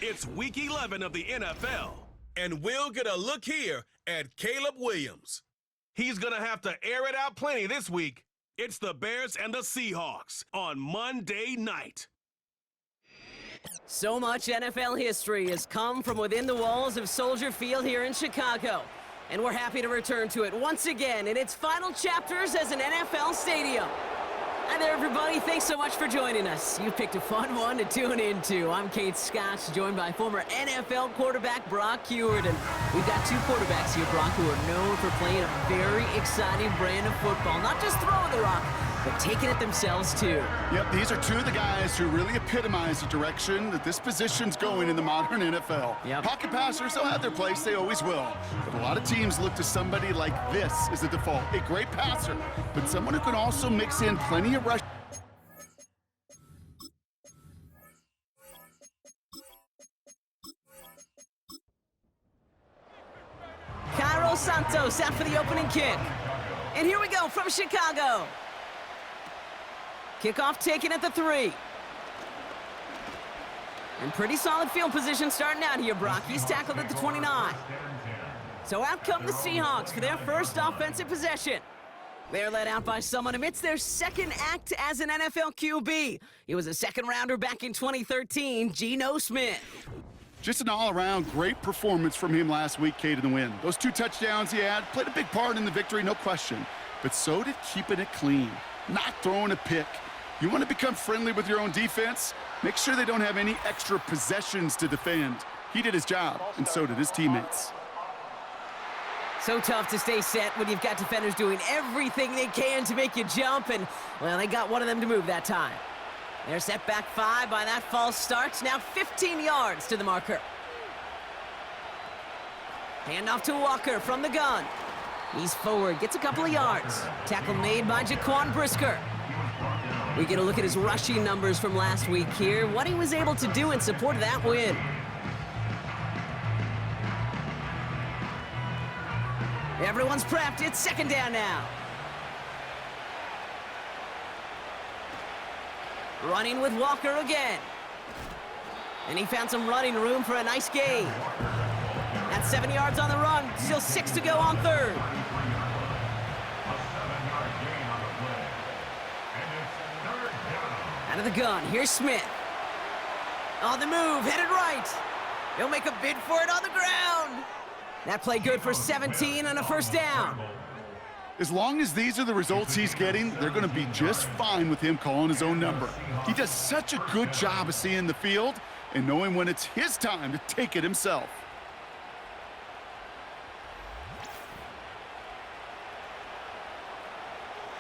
It's Week 11 of the NFL, and we'll get a look here at Caleb Williams. He's going to have to air it out plenty this week. It's the Bears and the Seahawks on Monday night. So much NFL history has come from within the walls of Soldier Field here in Chicago, and we're happy to return to it once again in its final chapters as an NFL stadium. Hi there, everybody. Thanks so much for joining us. You picked a fun one to tune into. I'm Kate Scott, joined by former NFL quarterback Brock Huard. And we've got two quarterbacks here, Brock, who are known for playing a very exciting brand of football. Not just throwing the rock, but taking it themselves, too. Yep, these are two of the guys who really epitomize the direction that this position's going in the modern NFL. Yep. Pocket passers, they'll have their place. They always will. But a lot of teams look to somebody like this as the default. A great passer, but someone who can also mix in plenty of rush. Cairo Santos out for the opening kick. And here we go from Chicago. Kickoff taken at the 3. And pretty solid field position starting out here, Brock. He's tackled at the 29. So out come the Seahawks for their first offensive possession. They're led out by someone amidst their second act as an NFL QB. He was a second-rounder back in 2013, Geno Smith. Just an all-around great performance from him last week, Kate, in the win. Those 2 touchdowns he had played a big part in the victory, no question. But so did keeping it clean, not throwing a pick. You want to become friendly with your own defense? Make sure they don't have any extra possessions to defend. He did his job, and so did his teammates. So tough to stay set when you've got defenders doing everything they can to make you jump, and, well, they got one of them to move that time. They're set back 5 by that false start. Now 15 yards to the marker. Handoff to Walker from the gun. He's forward, gets a couple of yards. Tackle made by Jaquan Brisker. We get a look at his rushing numbers from last week here, what he was able to do in support of that win. Everyone's prepped. It's second down now. Running with Walker again. And he found some running room for a nice gain. That's 7 yards on the run. Still 6 to go on third. Out of the gun, here's Smith. On the move, headed right. He'll make a bid for it on the ground. That play good for 17 and a first down. As long as these are the results he's getting, they're going to be just fine with him calling his own number. He does such a good job of seeing the field and knowing when it's his time to take it himself.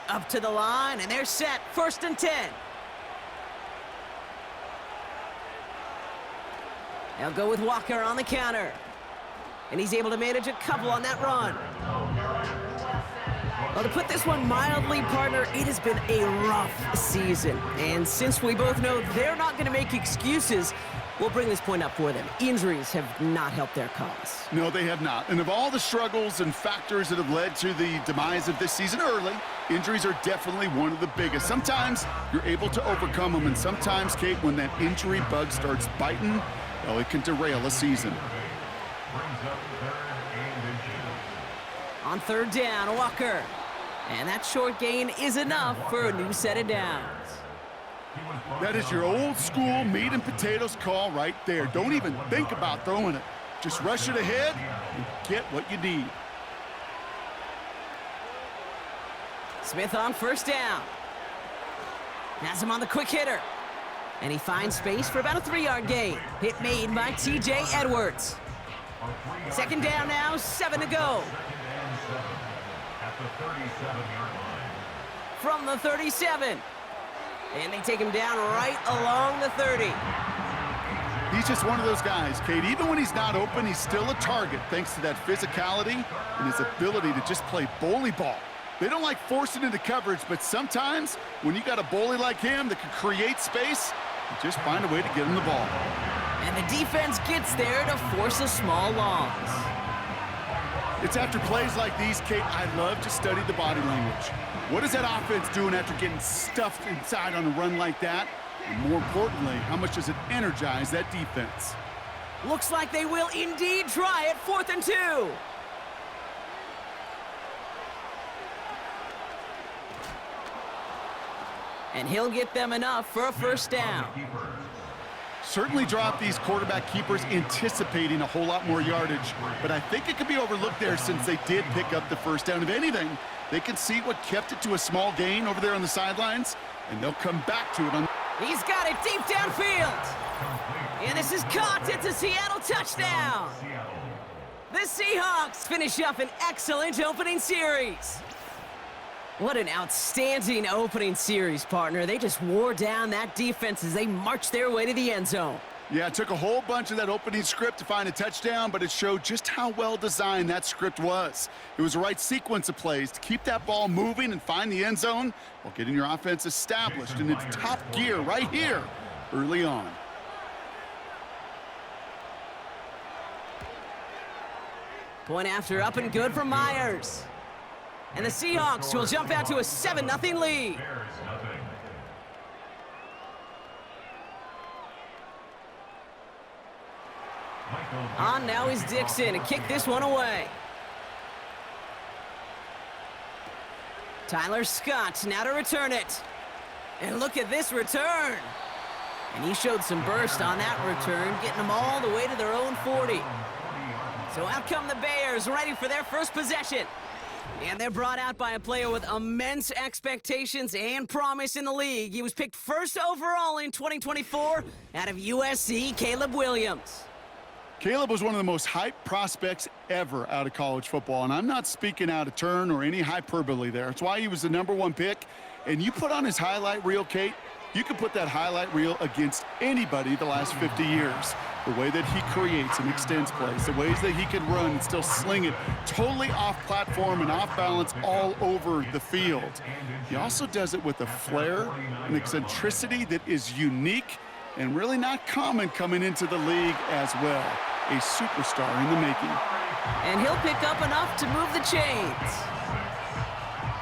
Up to the line, and they're set. 1st and 10. They'll go with Walker on the counter. And he's able to manage a couple on that run. Well, to put this one mildly, partner, it has been a rough season. And since we both know they're not going to make excuses, we'll bring this point up for them. Injuries have not helped their cause. No, they have not. And of all the struggles and factors that have led to the demise of this season early, injuries are definitely one of the biggest. Sometimes you're able to overcome them, and sometimes, Kate, when that injury bug starts biting, well, it can derail a season. On third down, Walker. And that short gain is enough for a new set of downs. That is your old school meat and potatoes call right there. Don't even think about throwing it. Just rush it ahead and get what you need. Smith on first down. Has him on the quick hitter. And he finds space for about a 3-yard gain. Hit made by T.J. Edwards. Second down now, 7 to go. From the 37. And they take him down right along the 30. He's just one of those guys, Kate. Even when he's not open, he's still a target thanks to that physicality and his ability to just play bully ball. They don't like forcing into coverage, but sometimes when you got a bully like him that can create space, you just find a way to get him the ball. And the defense gets there to force a small loss. It's after plays like these, Kate, I love to study the body language. What is that offense doing after getting stuffed inside on a run like that? And more importantly, how much does it energize that defense? Looks like they will indeed try it. 4th and 2. And he'll get them enough for a first down. Certainly dropped these quarterback keepers anticipating a whole lot more yardage, but I think it could be overlooked there since they did pick up the first down. If anything, they can see what kept it to a small gain over there on the sidelines, and they'll come back to it. He's got it deep downfield. And this is caught. It's a Seattle touchdown. The Seahawks finish up an excellent opening series. What an outstanding opening series, partner. They just wore down that defense as they marched their way to the end zone. Yeah, it took a whole bunch of that opening script to find a touchdown, but it showed just how well designed that script was. It was the right sequence of plays to keep that ball moving and find the end zone while getting your offense established in its top gear right here early on. Point after up and good for Myers. And the Seahawks will jump out to a 7-0 lead. On now is Dixon to kick this one away. Tyler Scott now to return it. And look at this return. And he showed some burst on that return, getting them all the way to their own 40. So out come the Bears, ready for their first possession. And they're brought out by a player with immense expectations and promise in the league. He was picked first overall in 2024 out of USC, Caleb Williams. Caleb was one of the most hyped prospects ever out of college football, and I'm not speaking out of turn or any hyperbole there. It's why he was the #1 pick. And you put on his highlight reel, Kate, you can put that highlight reel against anybody the last 50 years. The way that he creates and extends plays, the ways that he can run and still sling it totally off platform and off balance all over the field. He also does it with a flair and eccentricity that is unique and really not common coming into the league as well. A superstar in the making. And he'll pick up enough to move the chains.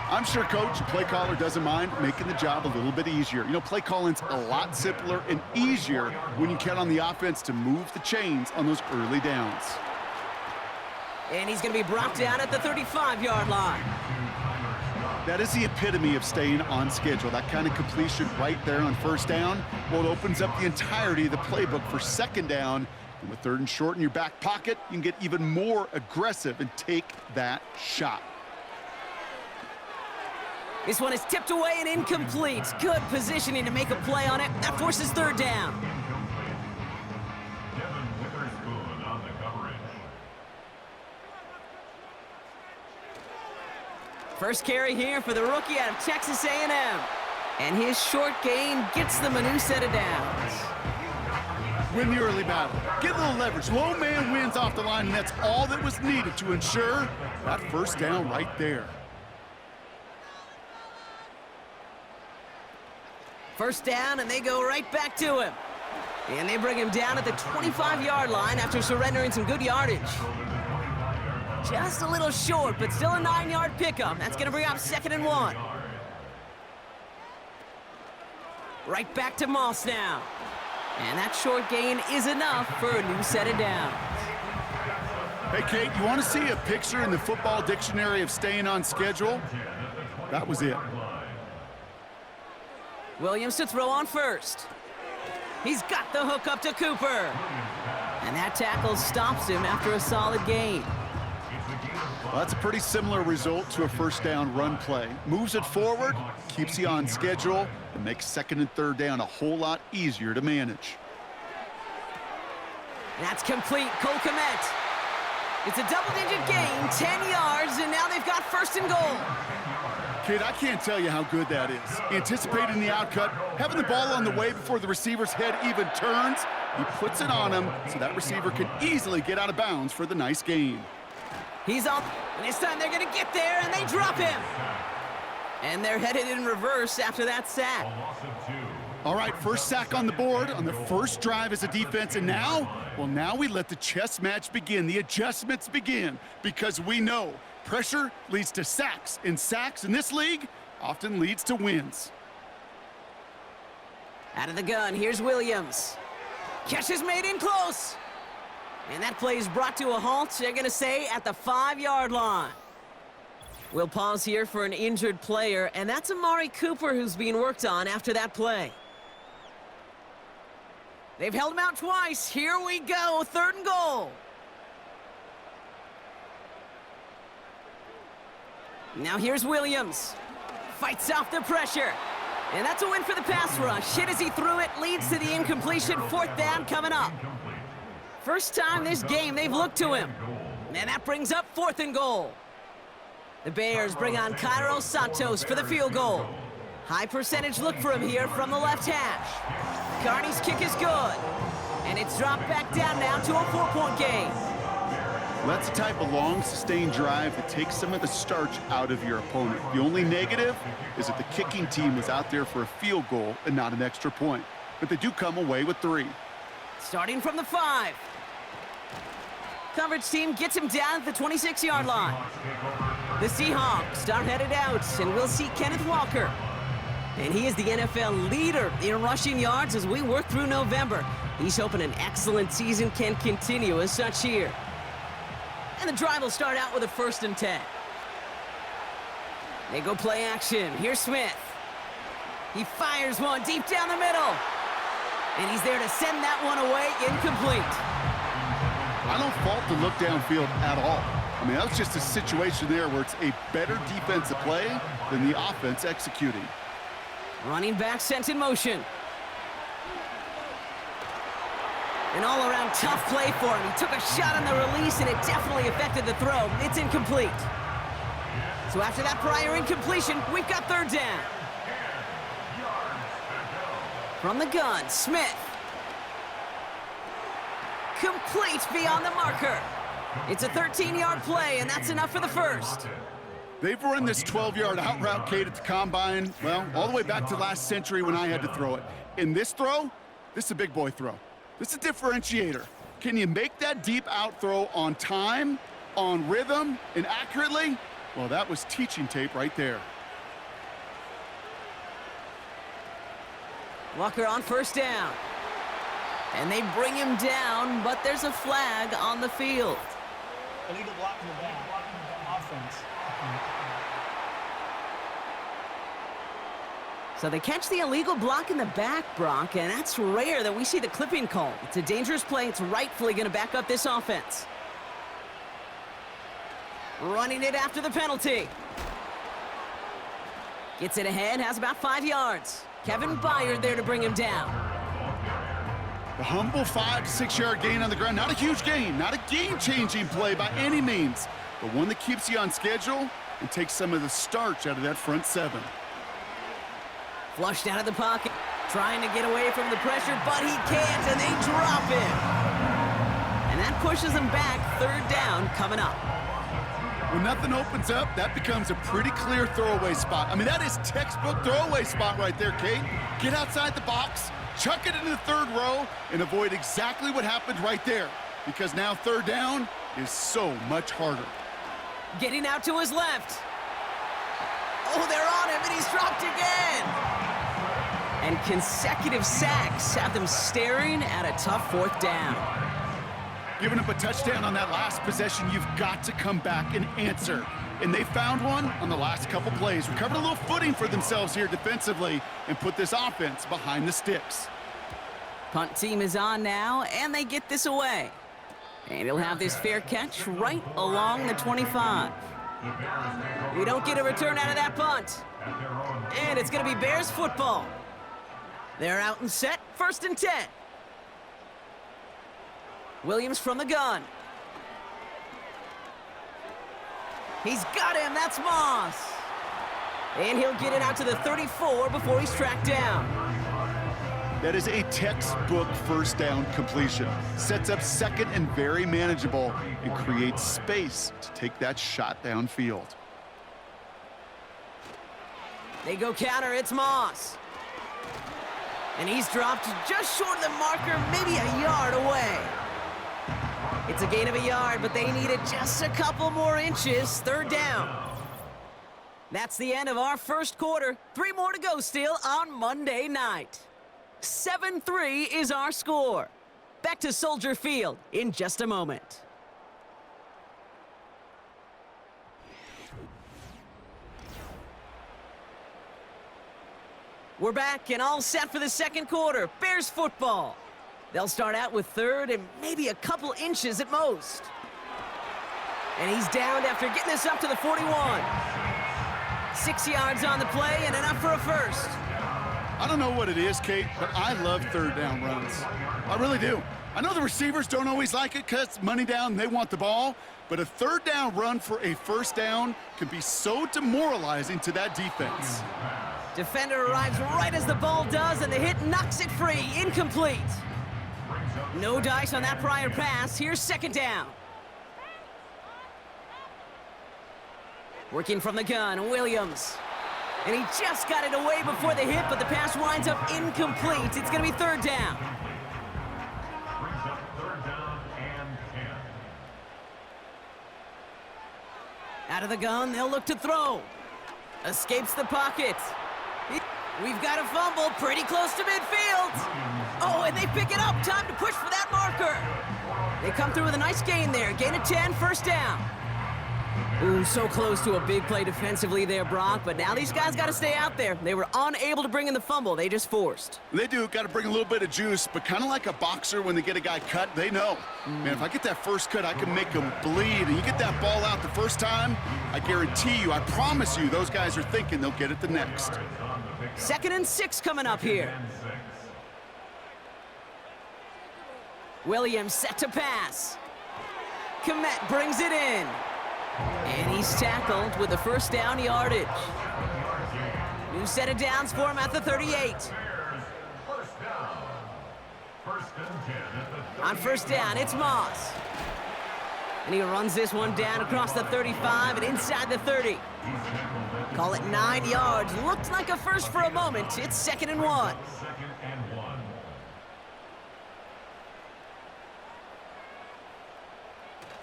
I'm sure Coach, play caller, doesn't mind making the job a little bit easier. You know, play calling's a lot simpler and easier when you count on the offense to move the chains on those early downs. And he's going to be brought down at the 35-yard line. That is the epitome of staying on schedule. That kind of completion right there on first down. Well, it opens up the entirety of the playbook for second down. And with 3rd and short in your back pocket, you can get even more aggressive and take that shot. This one is tipped away and incomplete. Good positioning to make a play on it. That forces 3rd down. First carry here for the rookie out of Texas A&M. And his short gain gets them a new set of downs. Win the early battle. Get a little leverage. Low man wins off the line, and that's all that was needed to ensure that first down right there. First down, and they go right back to him. And they bring him down at the 25-yard line after surrendering some good yardage. Just a little short, but still a 9-yard pickup. That's going to bring up 2nd and 1. Right back to Moss now. And that short gain is enough for a new set of downs. Hey, Kate, you want to see a picture in the football dictionary of staying on schedule? That was it. Williams to throw on first. He's got the hook up to Cooper. And that tackle stops him after a solid gain. Well, that's a pretty similar result to a first down run play. Moves it forward, keeps you on schedule, and makes 2nd and 3rd down a whole lot easier to manage. That's complete. Cole Kmet. It's a double-digit gain, 10 yards, and now they've got 1st and goal. Kid, I can't tell you how good that is. Anticipating the outcut, having the ball on the way before the receiver's head even turns, he puts it on him so that receiver can easily get out of bounds for the nice gain. He's up, and this time they're going to get there, and they drop him. And they're headed in reverse after that sack. All right, first sack on the board on the first drive as a defense, and now, well, now we let the chess match begin, the adjustments begin, because we know pressure leads to sacks, and sacks in this league often leads to wins. Out of the gun, here's Williams. Catch is made in close. And that play is brought to a halt, they're going to say, at the 5-yard line. We'll pause here for an injured player, and that's Amari Cooper who's being worked on after that play. They've held him out twice. Here we go, 3rd and goal. Now here's Williams. Fights off the pressure. And that's a win for the pass rush. Hit as he threw it, leads to the incompletion. 4th down coming up. First time this game they've looked to him. And that brings up 4th and goal. The Bears bring on Cairo Santos for the field goal. High percentage look for him here from the left hash. Carney's kick is good. And it's dropped back down now to a 4-point game. Well, that's the type of long, sustained drive that takes some of the starch out of your opponent. The only negative is that the kicking team was out there for a field goal and not an extra point. But they do come away with 3. Starting from the 5. Coverage team gets him down at the 26-yard line. The Seahawks are headed out, and we'll see Kenneth Walker. And he is the NFL leader in rushing yards as we work through November. He's hoping an excellent season can continue as such here. And the drive will start out with a 1st and 10. They go play action. Here's Smith. He fires one deep down the middle. And he's there to send that one away, incomplete. I don't fault the look downfield at all. I mean, that was just a situation there where it's a better defensive play than the offense executing. Running back sent in motion. An all-around tough play for him. He took a shot on the release, and it definitely affected the throw. It's incomplete. So after that prior incompletion, we've got 3rd down. From the gun, Smith. Complete beyond the marker. It's a 13-yard play, and that's enough for the 1st. They've run this 12-yard out route, Kate, at the combine, well, all the way back to last century when I had to throw it. In this throw, this is a big boy throw. This is a differentiator. Can you make that deep out throw on time, on rhythm, and accurately? Well, that was teaching tape right there. Walker on 1st down. And they bring him down, but there's a flag on the field. Illegal block in the back. Offense. So they catch the illegal block in the back, Brock, and that's rare that we see the clipping call. It's a dangerous play. It's rightfully going to back up this offense. Running it after the penalty. Gets it ahead, has about 5 yards. Kevin Byard there to bring him down. The humble 5 to 6 yard gain on the ground. Not a huge gain, not a game-changing play by any means, but one that keeps you on schedule and takes some of the starch out of that front 7. Flushed out of the pocket, trying to get away from the pressure, but he can't, and they drop him. And that pushes him back. 3rd down coming up. When nothing opens up, that becomes a pretty clear throwaway spot. I mean, that is textbook throwaway spot right there, Kate. Get outside the box, chuck it into the 3rd row, and avoid exactly what happened right there. Because now 3rd down is so much harder. Getting out to his left. Oh, they're on him, and he's dropped again. And consecutive sacks have them staring at a tough 4th down. Giving up a touchdown on that last possession, you've got to come back and answer. And they found one on the last couple plays. Recovered a little footing for themselves here defensively and put this offense behind the sticks. Punt team is on now, and they get this away. And he'll have this fair catch right along the 25. We don't get a return out of that punt. And it's going to be Bears football. They're out and set, 1st and 10. Williams from the gun. He's got him, that's Moss. And he'll get it out to the 34 before he's tracked down. That is a textbook 1st down completion. Sets up 2nd and very manageable and creates space to take that shot downfield. They go counter, it's Moss. And he's dropped just short of the marker, maybe a yard away. It's a gain of a yard, but they needed just a couple more inches. 3rd down. That's the end of our 1st quarter. 3 more to go still on Monday night. 7-3 is our score. back to Soldier Field in just a moment. We're back and all set for the second quarter. Bears football. They'll start out with third and maybe a couple inches at most. And he's downed after getting this up to the 41. 6 yards on the play and enough for a first. I don't know what it is, Kate, but I love third down runs. I really do. I know the receivers don't always like it because money down, they want the ball, but a third down run for a first down can be so demoralizing to that defense. Defender arrives right as the ball does, and the hit knocks it free. Incomplete. No dice on that prior pass. Here's second down. Working from the gun, Williams. And he just got it away before the hit, but the pass winds up incomplete. It's going to be third down. Out of the gun, they'll look to throw. Escapes the pocket. We've got a fumble pretty close to midfield. Oh, and they pick it up. Time to push for that marker. They come through with a nice gain there. Gain of 10, first down. Ooh, so close to a big play defensively there, Brock, but now these guys got to stay out there. They were unable to bring in the fumble. They just forced. They do. Got to bring a little bit of juice, but kind of like a boxer when they get a guy cut, they know. Man, if I get that first cut, I can make him bleed. And you get that ball out the first time, I guarantee you, I promise you, those guys are thinking they'll get it the next. 2nd and 6 coming up here. Williams set to pass. Komet brings it in. And he's tackled with the first down yardage. New set of downs for him at the 38. On first down, it's Moss. And he runs this one down across the 35 and inside the 30. Call it 9 yards. Looked like a first for a moment. It's 2nd and 1.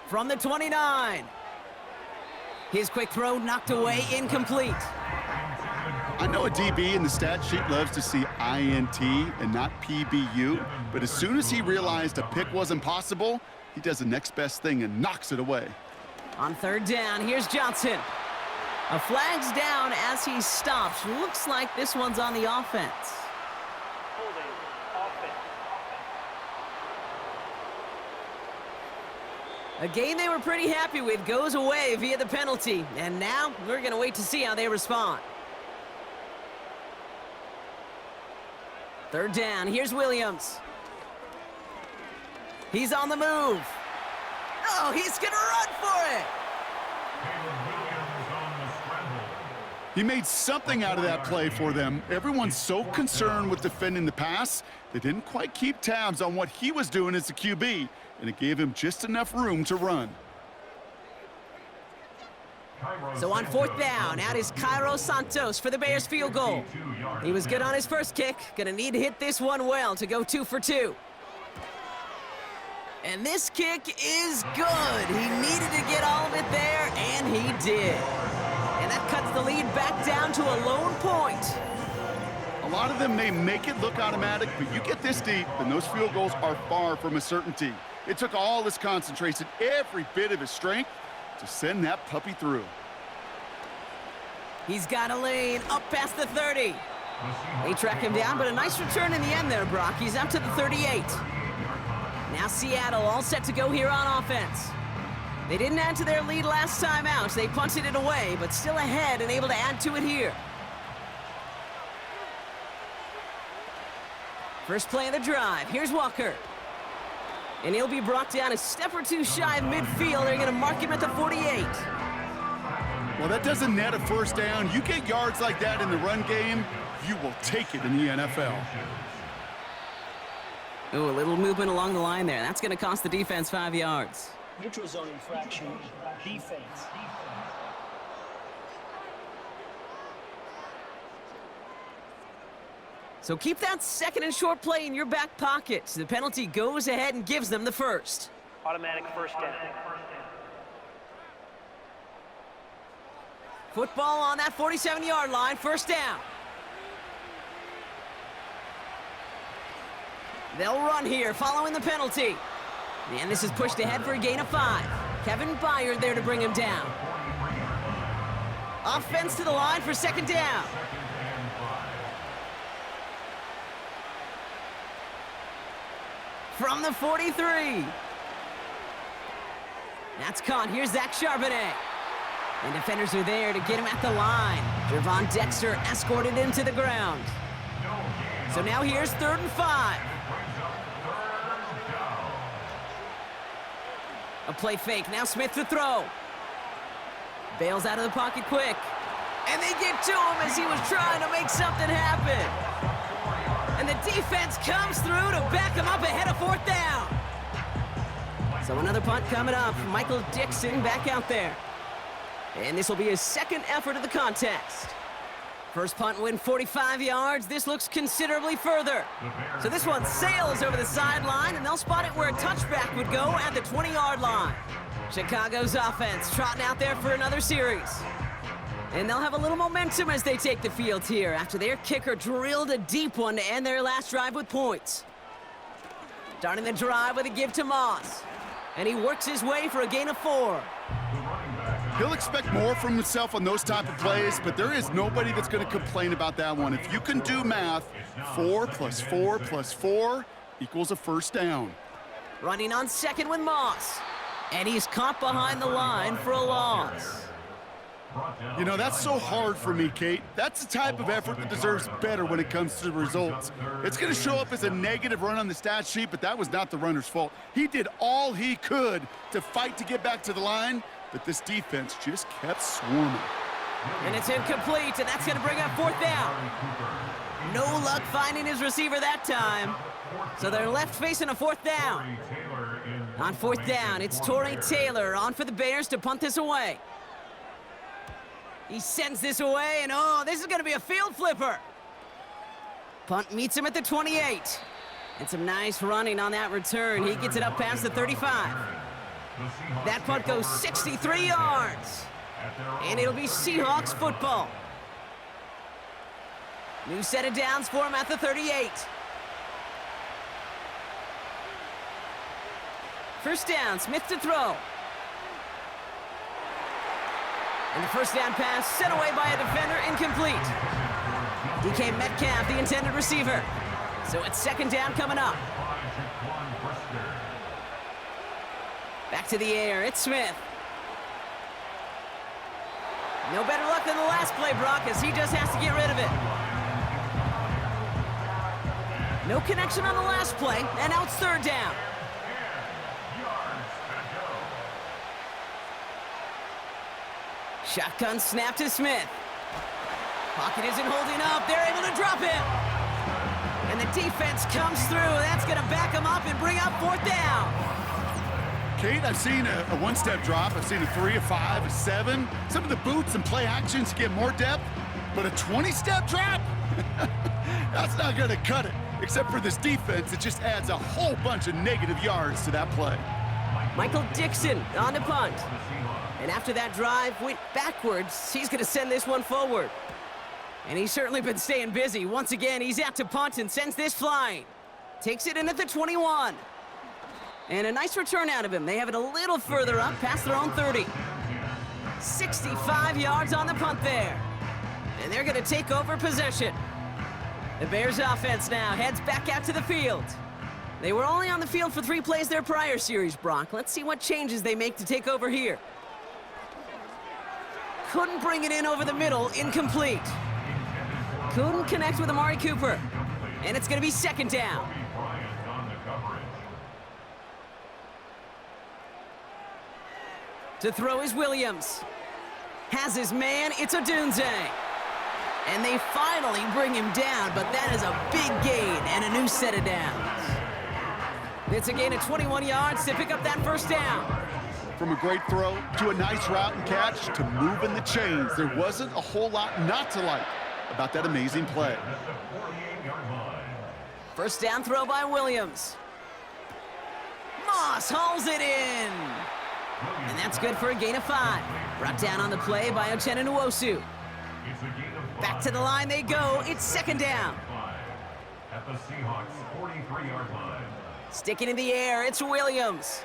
From the 29. His quick throw knocked away, incomplete. I know a DB in the stat sheet loves to see INT and not PBU, but as soon as he realized a pick wasn't possible, he does the next best thing and knocks it away. On third down, here's Johnson. A flag's down as he stops. Looks like this one's on the offense. A game they were pretty happy with goes away via the penalty. And now we're going to wait to see how they respond. Third down, here's Williams. He's on the move. Oh, he's going to run for it. He made something out of that play for them. Everyone's so concerned with defending the pass, they didn't quite keep tabs on what he was doing as the QB, and it gave him just enough room to run. So on fourth down, out is Cairo Santos for the Bears field goal. He was good on his first kick. Gonna need to hit this one well to go 2 for 2. And this kick is good. He needed to get all of it there, and he did. And that cuts the lead back down to a lone point. A lot of them may make it look automatic, but you get this deep, and those field goals are far from a certainty. It took all his concentration, every bit of his strength, to send that puppy through. He's got a lane up past the 30. They track him down, but a nice return in the end there, Brock. He's up to the 38. Now Seattle all set to go here on offense. They didn't add to their lead last time out. They punted it away, but still ahead and able to add to it here. First play of the drive. Here's Walker. And he'll be brought down a step or two shy of midfield. They're going to mark him at the 48. Well, that doesn't net a first down. You get yards like that in the run game, you will take it in the NFL. Ooh, a little movement along the line there. That's going to cost the defense 5 yards. Neutral zone infraction, defense. So keep that second and short play in your back pocket. The penalty goes ahead and gives them the first. Automatic first down. Football on that 47-yard line, first down. They'll run here, following the penalty. And this is pushed ahead for a gain of 5. Kevin Byard there to bring him down. Offense to the line for second down. From the 43. That's caught. Here's Zach Charbonnet. And defenders are there to get him at the line. Gervon Dexter escorted him to the ground. So now here's 3rd and 5. A play fake. Now Smith to throw. Bails out of the pocket quick. And they get to him as he was trying to make something happen. And the defense comes through to back him up ahead of 4th down. So another punt coming up. Michael Dixon back out there. And this will be his second effort of the contest. First punt win 45 yards. This looks considerably further. So this one sails over the sideline, and they'll spot it where a touchback would go at the 20-yard line. Chicago's offense trotting out there for another series. And they'll have a little momentum as they take the field here after their kicker drilled a deep one to end their last drive with points. Starting the drive with a give to Moss. And he works his way for a gain of 4. He'll expect more from himself on those type of plays, but there is nobody that's going to complain about that one. If you can do math, 4 plus 4 plus 4 equals a first down. Running on second with Moss. And he's caught behind the line for a loss. You know, that's so hard for me, Kate. That's the type of effort that deserves better when it comes to the results. It's going to show up as a negative run on the stat sheet, but that was not the runner's fault. He did all he could to fight to get back to the line, but this defense just kept swarming. And it's incomplete, and that's going to bring up 4th down. No luck finding his receiver that time. So they're left facing a 4th down. On 4th down, it's Torrey Taylor on for the Bears to punt this away. He sends this away, and oh, this is going to be a field flipper. Punt meets him at the 28. And some nice running on that return. He gets it up past the 35. That punt goes 63 yards. And it'll be Seahawks football. New set of downs for him at the 38. First down, Smith to throw. And the first down pass sent away by a defender, incomplete. DK Metcalf, the intended receiver. So it's second down coming up. Back to the air, it's Smith. No better luck than the last play, Brock, as he just has to get rid of it. No connection on the last play, and now it's 3rd down. Shotgun snap to Smith. Pocket isn't holding up. They're able to drop him. And the defense comes through. That's going to back him up and bring up 4th down. Kate, I've seen a one-step drop. I've seen a 3, a 5, a 7. Some of the boots and play actions get more depth, but a 20-step drop? That's not going to cut it. Except for this defense, it just adds a whole bunch of negative yards to that play. Michael Dixon on the punt. And after that drive went backwards, he's going to send this one forward. And he's certainly been staying busy. Once again, he's out to punt and sends this flying. Takes it in at the 21. And a nice return out of him. They have it a little further up, past their own 30. 65 yards on the punt there. And they're going to take over possession. The Bears offense now heads back out to the field. They were only on the field for 3 plays their prior series, Brock. Let's see what changes they make to take over here. Couldn't bring it in over the middle, incomplete. Couldn't connect with Amari Cooper. And it's going to be second down. To throw is Williams. Has his man, it's Odunze. And they finally bring him down, but that is a big gain and a new set of downs. It's a gain of 21 yards to pick up that first down. From a great throw to a nice route and catch to moving the chains, there wasn't a whole lot not to like about that amazing play. First down throw by Williams. Moss hauls it in. And that's good for a gain of 5. Brought down on the play by Uchenna Nwosu. Back to the line they go. It's second down. at the Seahawks 43-yard line. Sticking in the air, it's Williams.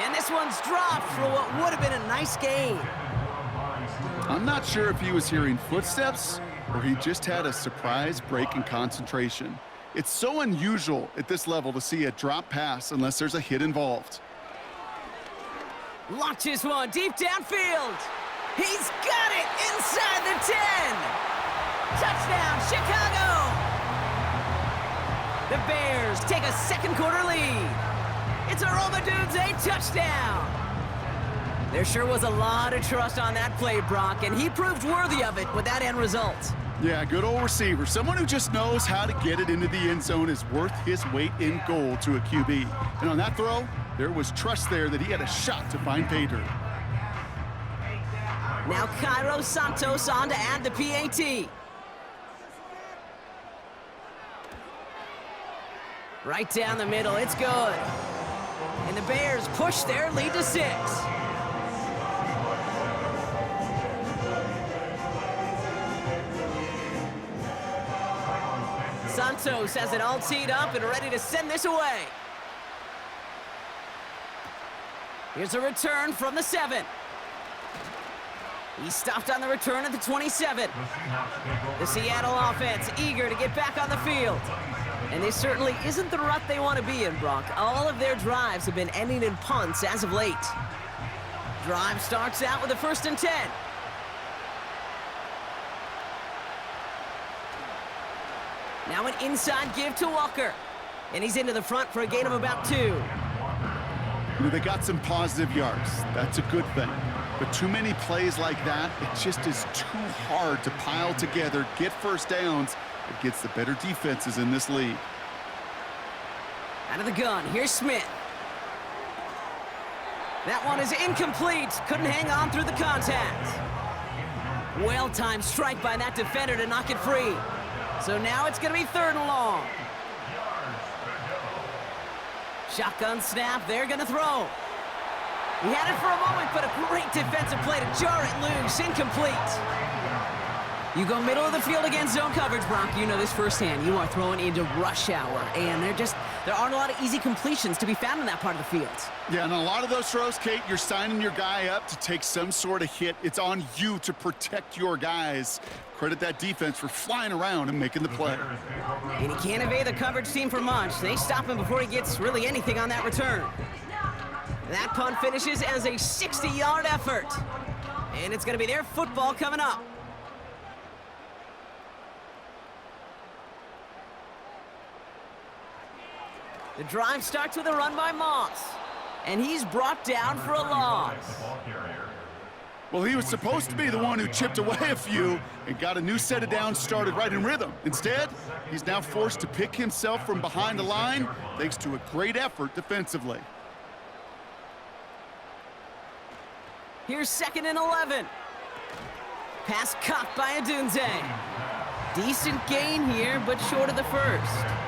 And this one's dropped for what would have been a nice gain. I'm not sure if he was hearing footsteps or he just had a surprise break in concentration. It's so unusual at this level to see a drop pass unless there's a hit involved. Launches one deep downfield. He's got it inside the 10. Touchdown, Chicago. The Bears take a second quarter lead. It's a Romadunze touchdown. There sure was a lot of trust on that play, Brock, and he proved worthy of it with that end result. Yeah, good old receiver. Someone who just knows how to get it into the end zone is worth his weight in gold to a QB. And on that throw, there was trust there that he had a shot to find pay dirt. Now Cairo Santos on to add the PAT. Right down the middle, it's good. And the Bears push their lead to 6. Santos has it all teed up and ready to send this away. Here's a return from the 7. He stopped on the return at the 27. The Seattle offense eager to get back on the field. And this certainly isn't the rut they want to be in, Brock. All of their drives have been ending in punts as of late. Drive starts out with a 1st and 10. Now an inside give to Walker. And he's into the front for a gain of about 2. You know, they got some positive yards. That's a good thing. But too many plays like that, it just is too hard to pile together, get first downs against the better defenses in this league. Out of the gun, here's Smith. That one is incomplete. Couldn't hang on through the contact. Well-timed strike by that defender to knock it free. So now it's going to be 3rd and long. Shotgun snap, they're going to throw. He had it for a moment, but a great defensive play to jar it loose, incomplete. You go middle of the field against zone coverage, Brock. You know this firsthand. You are throwing into rush hour, and there aren't a lot of easy completions to be found in that part of the field. Yeah, and a lot of those throws, Kate, you're signing your guy up to take some sort of hit. It's on you to protect your guys. Credit that defense for flying around and making the play. And he can't evade the coverage team for much. They stop him before he gets really anything on that return. That punt finishes as a 60-yard effort. And it's going to be their football coming up. The drive starts with a run by Moss. And he's brought down for a loss. Well, he was supposed to be the one who chipped away a few and got a new set of downs started right in rhythm. Instead, he's now forced to pick himself from behind the line thanks to a great effort defensively. Here's 2nd and 11. Pass caught by Adunze. Decent gain here, but short of the 1st.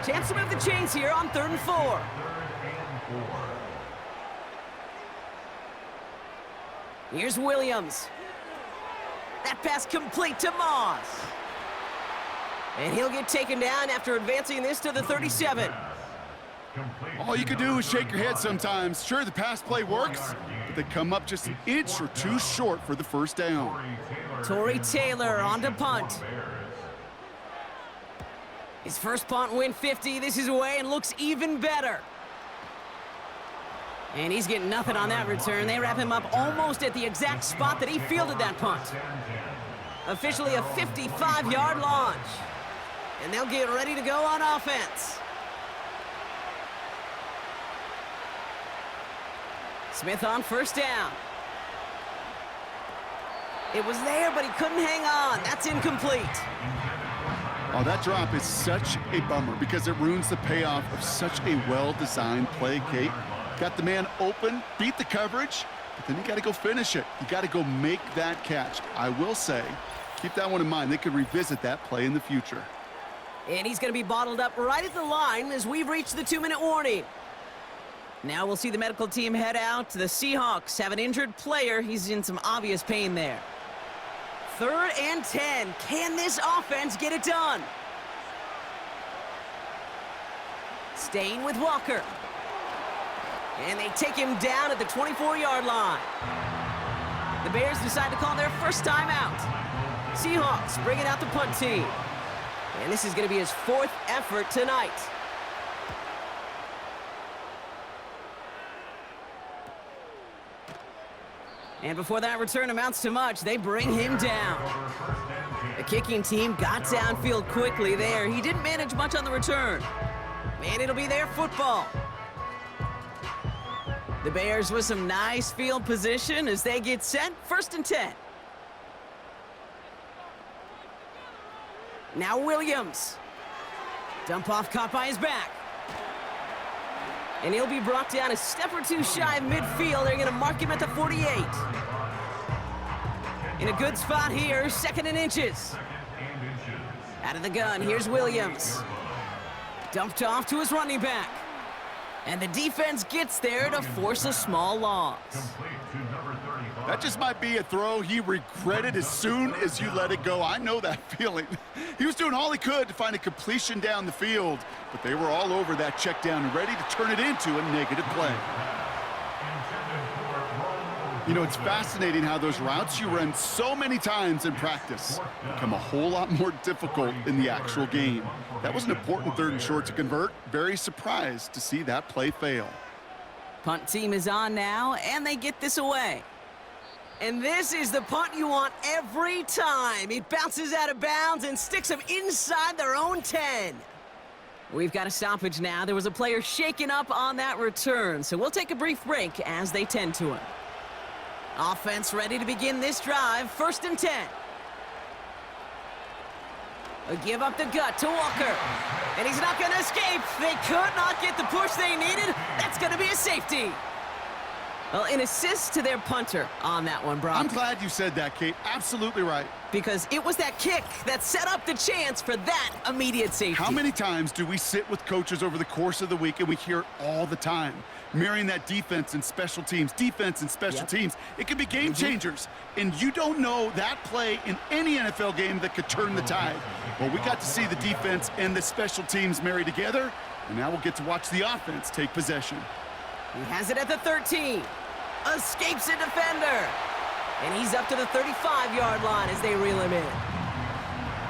Chance to move the chains here on 3rd and 4. Here's Williams. That pass complete to Moss. And he'll get taken down after advancing this to the 37. All you can do is shake your head sometimes. Sure, the pass play works, but they come up just an inch or 2 short for the 1st down. Torrey Taylor on to punt. His first punt went 50. This is away and looks even better. And he's getting nothing on that return. They wrap him up almost at the exact spot that he fielded that punt. Officially a 55-yard launch. And they'll get ready to go on offense. Smith on 1st down. It was there, but he couldn't hang on. That's incomplete. Oh, that drop is such a bummer because it ruins the payoff of such a well-designed play, Kate. Got the man open, beat the coverage, but then you got to go finish it. You got to go make that catch. I will say, keep that one in mind. They could revisit that play in the future. And he's going to be bottled up right at the line as we've reached the 2-minute warning. Now we'll see the medical team head out. The Seahawks have an injured player. He's in some obvious pain there. 3rd and 10. Can this offense get it done? Staying with Walker. And they take him down at the 24-yard line. The Bears decide to call their first timeout. Seahawks bringing out the punt team. And this is going to be his 4th effort tonight. And before that return amounts to much, they bring him down. The kicking team got downfield quickly there. He didn't manage much on the return. And it'll be their football. The Bears with some nice field position as they get set. 1st and 10. Now Williams. Dump off caught by his back. And he'll be brought down a step or two shy of midfield. They're going to mark him at the 48. In a good spot here, 2nd and inches. Out of the gun, here's Williams. Dumped off to his running back. And the defense gets there to force a small loss. That just might be a throw he regretted as soon as you let it go. I know that feeling. He was doing all he could to find a completion down the field, but they were all over that check down and ready to turn it into a negative play. You know, it's fascinating how those routes you run so many times in practice become a whole lot more difficult in the actual game. That was an important 3rd and short to convert. Very surprised to see that play fail. Punt team is on now, and they get this away. And this is the punt you want every time. It bounces out of bounds and sticks them inside their own 10. We've got a stoppage now. There was a player shaken up on that return, so we'll take a brief break as they tend to him. Offense ready to begin this drive. 1st and 10. A give up the gut to Walker. And he's not going to escape. They could not get the push they needed. That's going to be a safety. Well, an assist to their punter on that one, Brock. I'm glad you said that, Kate. Absolutely right. Because it was that kick that set up the chance for that immediate safety. How many times do we sit with coaches over the course of the week and we hear it all the time? Mirroring that defense and special teams, teams. It can be game changers. And you don't know that play in any NFL game that could turn the tide. Well, we got to see the defense and the special teams marry together, and now we'll get to watch the offense take possession. He has it at the 13. Escapes a defender. And he's up to the 35-yard line as they reel him in.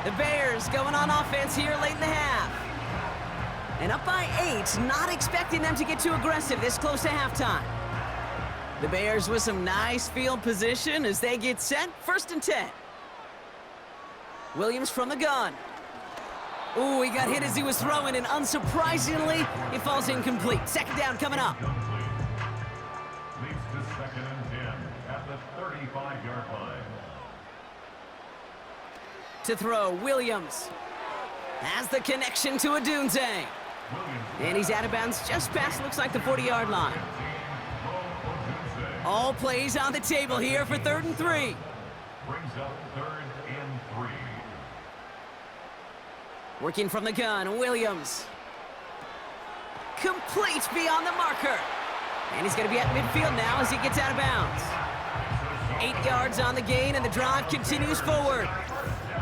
The Bears going on offense here late in the half. And up by 8, not expecting them to get too aggressive this close to halftime. The Bears with some nice field position as they get set. 1st and 10. Williams from the gun. Ooh, he got hit as he was throwing, and unsurprisingly, it falls incomplete. 2nd down coming up. Leads to 2nd and 10 at the 35-yard line. To throw, Williams has the connection to Adunze. And he's out of bounds just past, looks like, the 40-yard line. All plays on the table here for 3rd and 3. Brings up 3rd and 3. Working from the gun, Williams. Complete beyond the marker. And he's going to be at midfield now as he gets out of bounds. 8 yards on the gain, and the drive continues forward.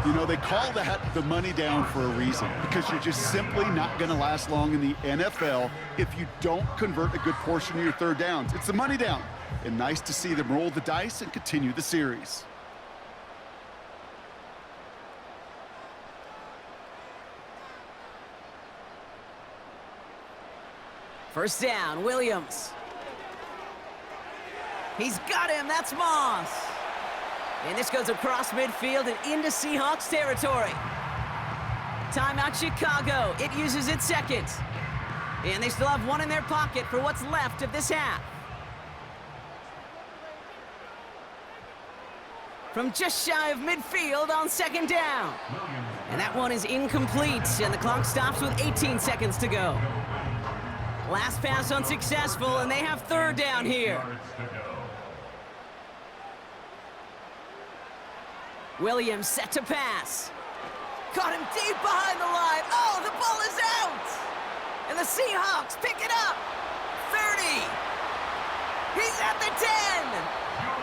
You know, they call that the money down for a reason, because you're just simply not going to last long in the NFL if you don't convert a good portion of your 3rd downs. It's the money down, and nice to see them roll the dice and continue the series. First down, Williams. He's got him, that's Moss. And this goes across midfield and into Seahawks territory. Timeout Chicago, it uses its 2nd. And they still have 1 in their pocket for what's left of this half. From just shy of midfield on 2nd down. And that one is incomplete, and the clock stops with 18 seconds to go. Last pass unsuccessful, and they have 3rd down here. Williams set to pass. Caught him deep behind the line. Oh, the ball is out! And the Seahawks pick it up. 30. He's at the 10.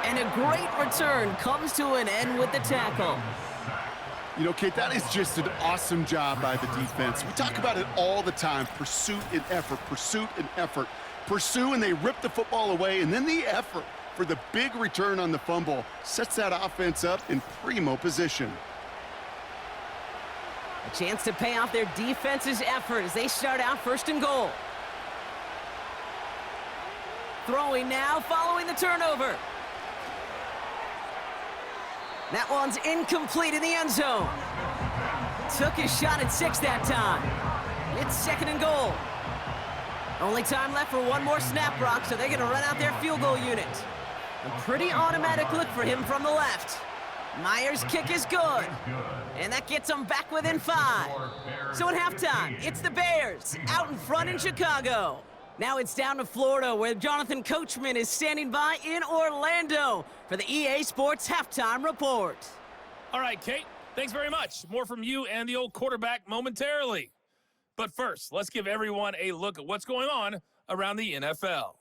And a great return comes to an end with the tackle. You know, Kate, that is just an awesome job by the defense. We talk about it all the time, pursuit and effort, pursuit and effort. Pursue, and they rip the football away, and then the effort for the big return on the fumble sets that offense up in primo position. A chance to pay off their defense's effort as they start out 1st and goal. Throwing now following the turnover. That one's incomplete in the end zone. Took his shot at 6 that time. It's 2nd and goal. Only time left for one more snap, Brock, so they're going to run out their field goal unit. A pretty automatic look for him from the left. Myers' kick is good. And that gets them back within 5. So at halftime, it's the Bears out in front in Chicago. Now it's down to Florida, where Jonathan Coachman is standing by in Orlando for the EA Sports Halftime Report. All right, Kate, thanks very much. More from you and the old quarterback momentarily. But first, let's give everyone a look at what's going on around the NFL.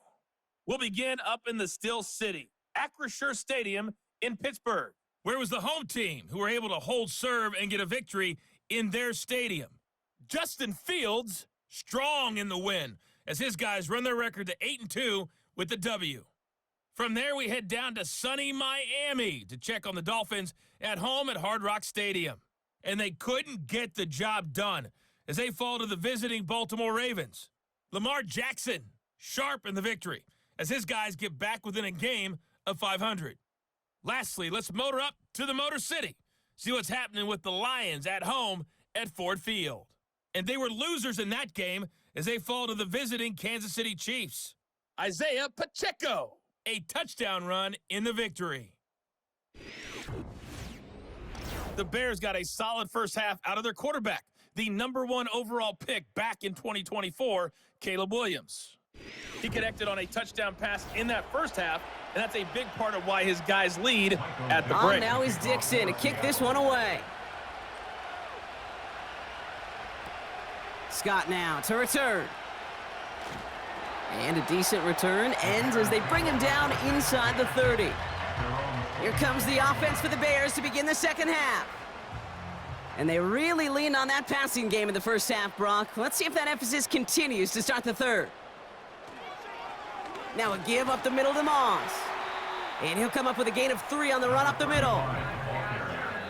We'll begin up in the Steel City, Acrisure Stadium in Pittsburgh, where it was the home team who were able to hold serve and get a victory in their stadium. Justin Fields, strong in the win, as his guys run their record to 8-2 with the W. From there, we head down to sunny Miami to check on the Dolphins at home at Hard Rock Stadium. And they couldn't get the job done as they fall to the visiting Baltimore Ravens. Lamar Jackson, sharp in the victory, as his guys get back within a game of 500. Lastly, let's motor up to the Motor City, see what's happening with the Lions at home at Ford Field. And they were losers in that game as they fall to the visiting Kansas City Chiefs. Isaiah Pacheco, a touchdown run in the victory. The Bears got a solid first half out of their quarterback, the #1 overall pick back in 2024, Caleb Williams. He connected on a touchdown pass in that first half, and that's a big part of why his guys lead at the break. Now is Dixon to kick this one away. Scott now to return. And a decent return ends as they bring him down inside the 30. Here comes the offense for the Bears to begin the second half. And they really leaned on that passing game in the first half, Brock. Let's see if that emphasis continues to start the third. Now a give up the middle to Moss. And he'll come up with a gain of 3 on the run up the middle.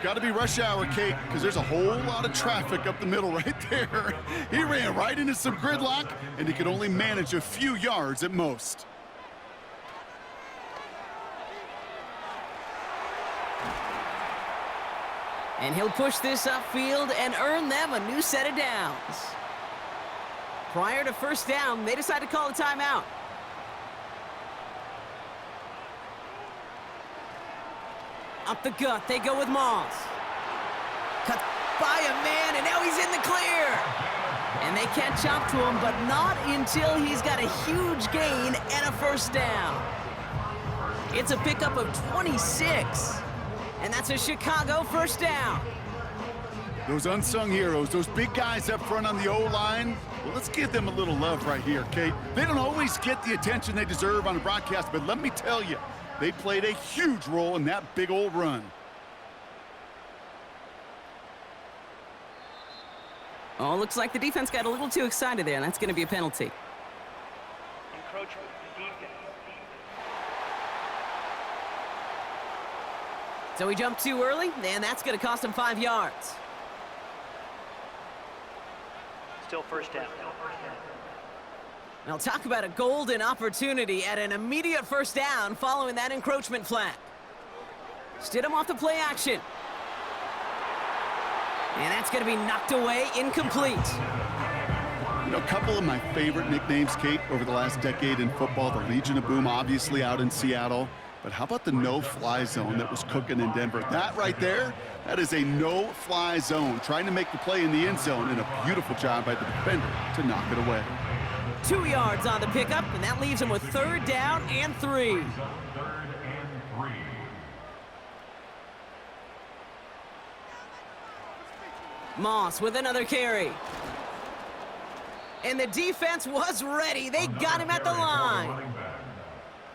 Got to be rush hour, Kate, because there's a whole lot of traffic up the middle right there. He ran right into some gridlock, and he could only manage a few yards at most. And he'll push this upfield and earn them a new set of downs. Prior to first down, they decide to call a timeout. Up the gut, they go with Moss. Cut by a man, and now he's in the clear. And they catch up to him, but not until he's got a huge gain and a first down. It's a pickup of 26. And that's a Chicago first down. Those unsung heroes, those big guys up front on the O-line, well, let's give them a little love right here, Kate. They don't always get the attention they deserve on the broadcast, but let me tell you, they played a huge role in that big old run. Oh, looks like the defense got a little too excited there, and that's going to be a penalty. Encroachment, defense. So he jumped too early, and that's going to cost him 5 yards. Still first down. Now talk about a golden opportunity at an immediate first down following that encroachment flag. Stidham off the play action. And that's going to be knocked away, incomplete. You know, a couple of my favorite nicknames, Kate, over the last decade in football, the Legion of Boom, obviously out in Seattle. But how about the no-fly zone that was cooking in Denver? That right there, that is a no-fly zone, trying to make the play in the end zone, and a beautiful job by the defender to knock it away. 2 yards on the pickup, and that leaves him with 3rd down and 3. 3rd and 3. Moss with another carry. And the defense was ready. They got him at the line.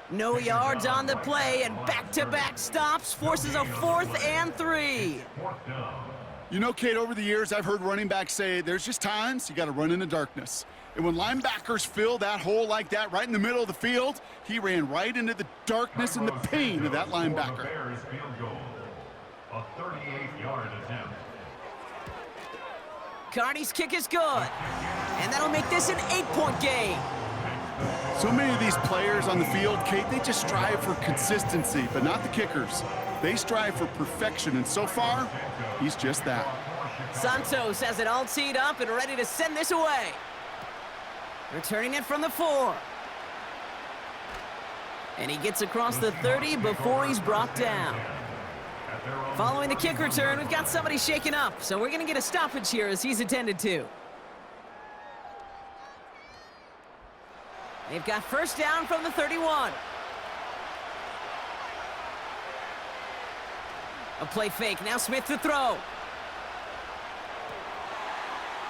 No yards on the play, and back-to-back stops forces a 4th and 3. Fourth down. You know, Kate, over the years, I've heard running backs say there's just times you got to run in the darkness. And when linebackers fill that hole like that right in the middle of the field, he ran right into the darkness and the pain of that linebacker. Bears field goal. A 38-yard attempt. Carney's kick is good, and that'll make this an 8-point game. So many of these players on the field, Kate, they just strive for consistency, but not the kickers. They strive for perfection, and so far, he's just that. Santos has it all teed up and ready to send this away. Returning it from the 4. And he gets across the 30 before he's brought down. Following the kick return, we've got somebody shaken up, so we're going to get a stoppage here as he's attended to. They've got first down from the 31. A play fake, now Smith to throw.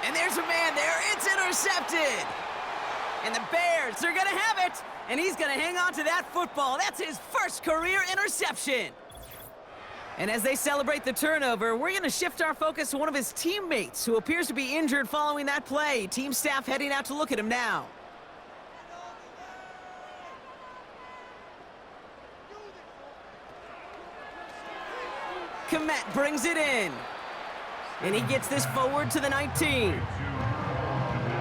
And there's a man there, it's intercepted. And the Bears, they're gonna have it. And he's gonna hang on to that football. That's his first career interception. And as they celebrate the turnover, we're gonna shift our focus to one of his teammates who appears to be injured following that play. Team staff heading out to look at him now. Komet brings it in. And he gets this forward to the 19.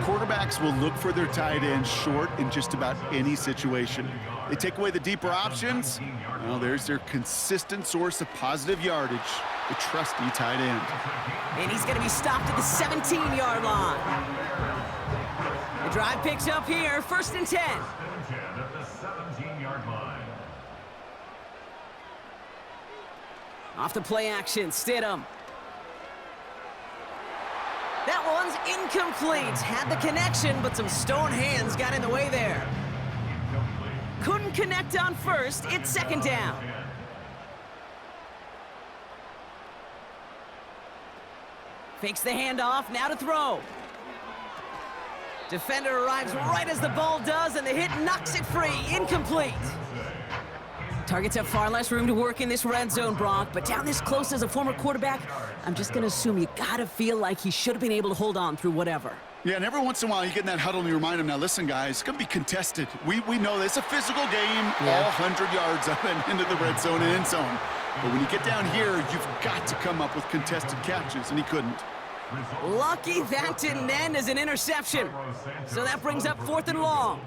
Quarterbacks will look for their tight end short in just about any situation. They take away the deeper options. Well, there's their consistent source of positive yardage, the trusty tight end. And he's going to be stopped at the 17-yard line. The drive picks up here, 1st and 10. At the 17-yard line. Off the play action, Stidham. That one's incomplete. Had the connection, but some stone hands got in the way there. Couldn't connect on first. It's 2nd down. Fakes the handoff, now to throw. Defender arrives right as the ball does, and the hit knocks it free. Incomplete. Targets have far less room to work in this red zone, Brock, but down this close as a former quarterback, I'm just going to assume you got to feel like he should have been able to hold on through whatever. Yeah, and every once in a while you get in that huddle and you remind him, now listen, guys, it's going to be contested. We know this. It's a physical game, all 100 yards up and into the red zone and end zone. But when you get down here, you've got to come up with contested catches, and he couldn't. Lucky that didn't end as an interception. So that brings up 4th and long.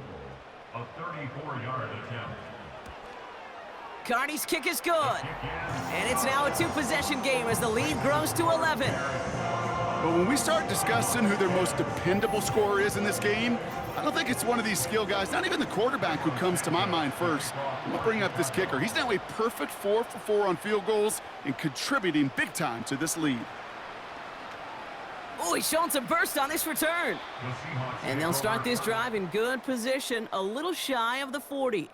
A 34-yard attempt. Carney's kick is good. And it's now a 2-possession game as the lead grows to 11. But when we start discussing who their most dependable scorer is in this game, I don't think it's one of these skill guys, not even the quarterback, who comes to my mind first. I'm going to bring up this kicker. He's now a perfect 4 for 4 on field goals and contributing big time to this lead. Oh, he's showing some burst on this return. And they'll start this drive in good position, a little shy of the 40.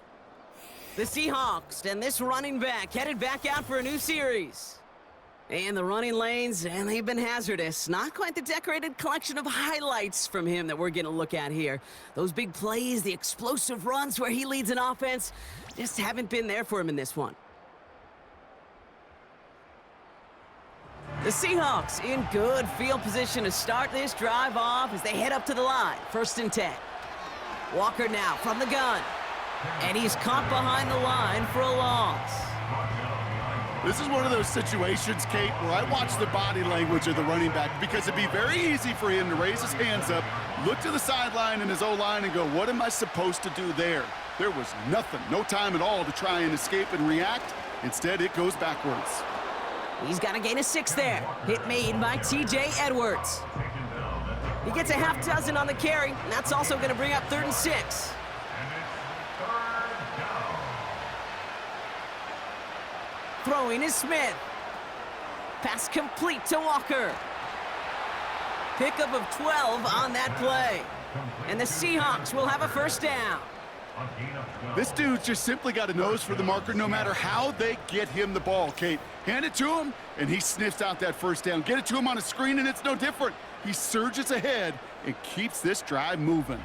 The Seahawks and this running back headed back out for a new series. And the running lanes, and they've been hazardous. Not quite the decorated collection of highlights from him that we're going to look at here. Those big plays, the explosive runs where he leads an offense, just haven't been there for him in this one. The Seahawks in good field position to start this drive off as they head up to the line. 1st and 10. Walker now from the gun. And he's caught behind the line for a loss. This is one of those situations, Kate, where I watch the body language of the running back, because it'd be very easy for him to raise his hands up, look to the sideline in his O-line and go, what am I supposed to do there? There was nothing, no time at all to try and escape and react. Instead, it goes backwards. He's got to gain a 6 there. Hit made by T.J. Edwards. He gets a half dozen on the carry, and that's also going to bring up 3rd and 6. Throwing is Smith. Pass complete to Walker. Pickup of 12 on that play. And the Seahawks will have a 1st down. This dude's just simply got a nose for the marker no matter how they get him the ball, Kate. Hand it to him, and he sniffs out that 1st down. Get it to him on a screen, and it's no different. He surges ahead and keeps this drive moving.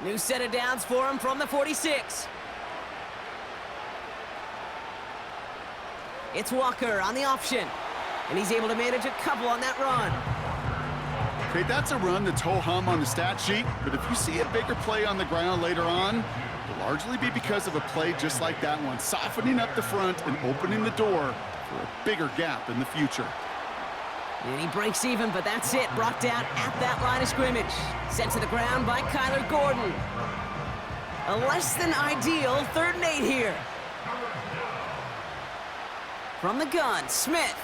New set of downs for him from the 46. It's Walker on the option, and he's able to manage a couple on that run. Okay, that's a run that's ho-hum on the stat sheet, but if you see a bigger play on the ground later on, it'll largely be because of a play just like that one, softening up the front and opening the door for a bigger gap in the future. And he breaks even, but that's it. Brought down at that line of scrimmage. Sent to the ground by Kyler Gordon. A less than ideal 3rd and 8 here. From the gun, Smith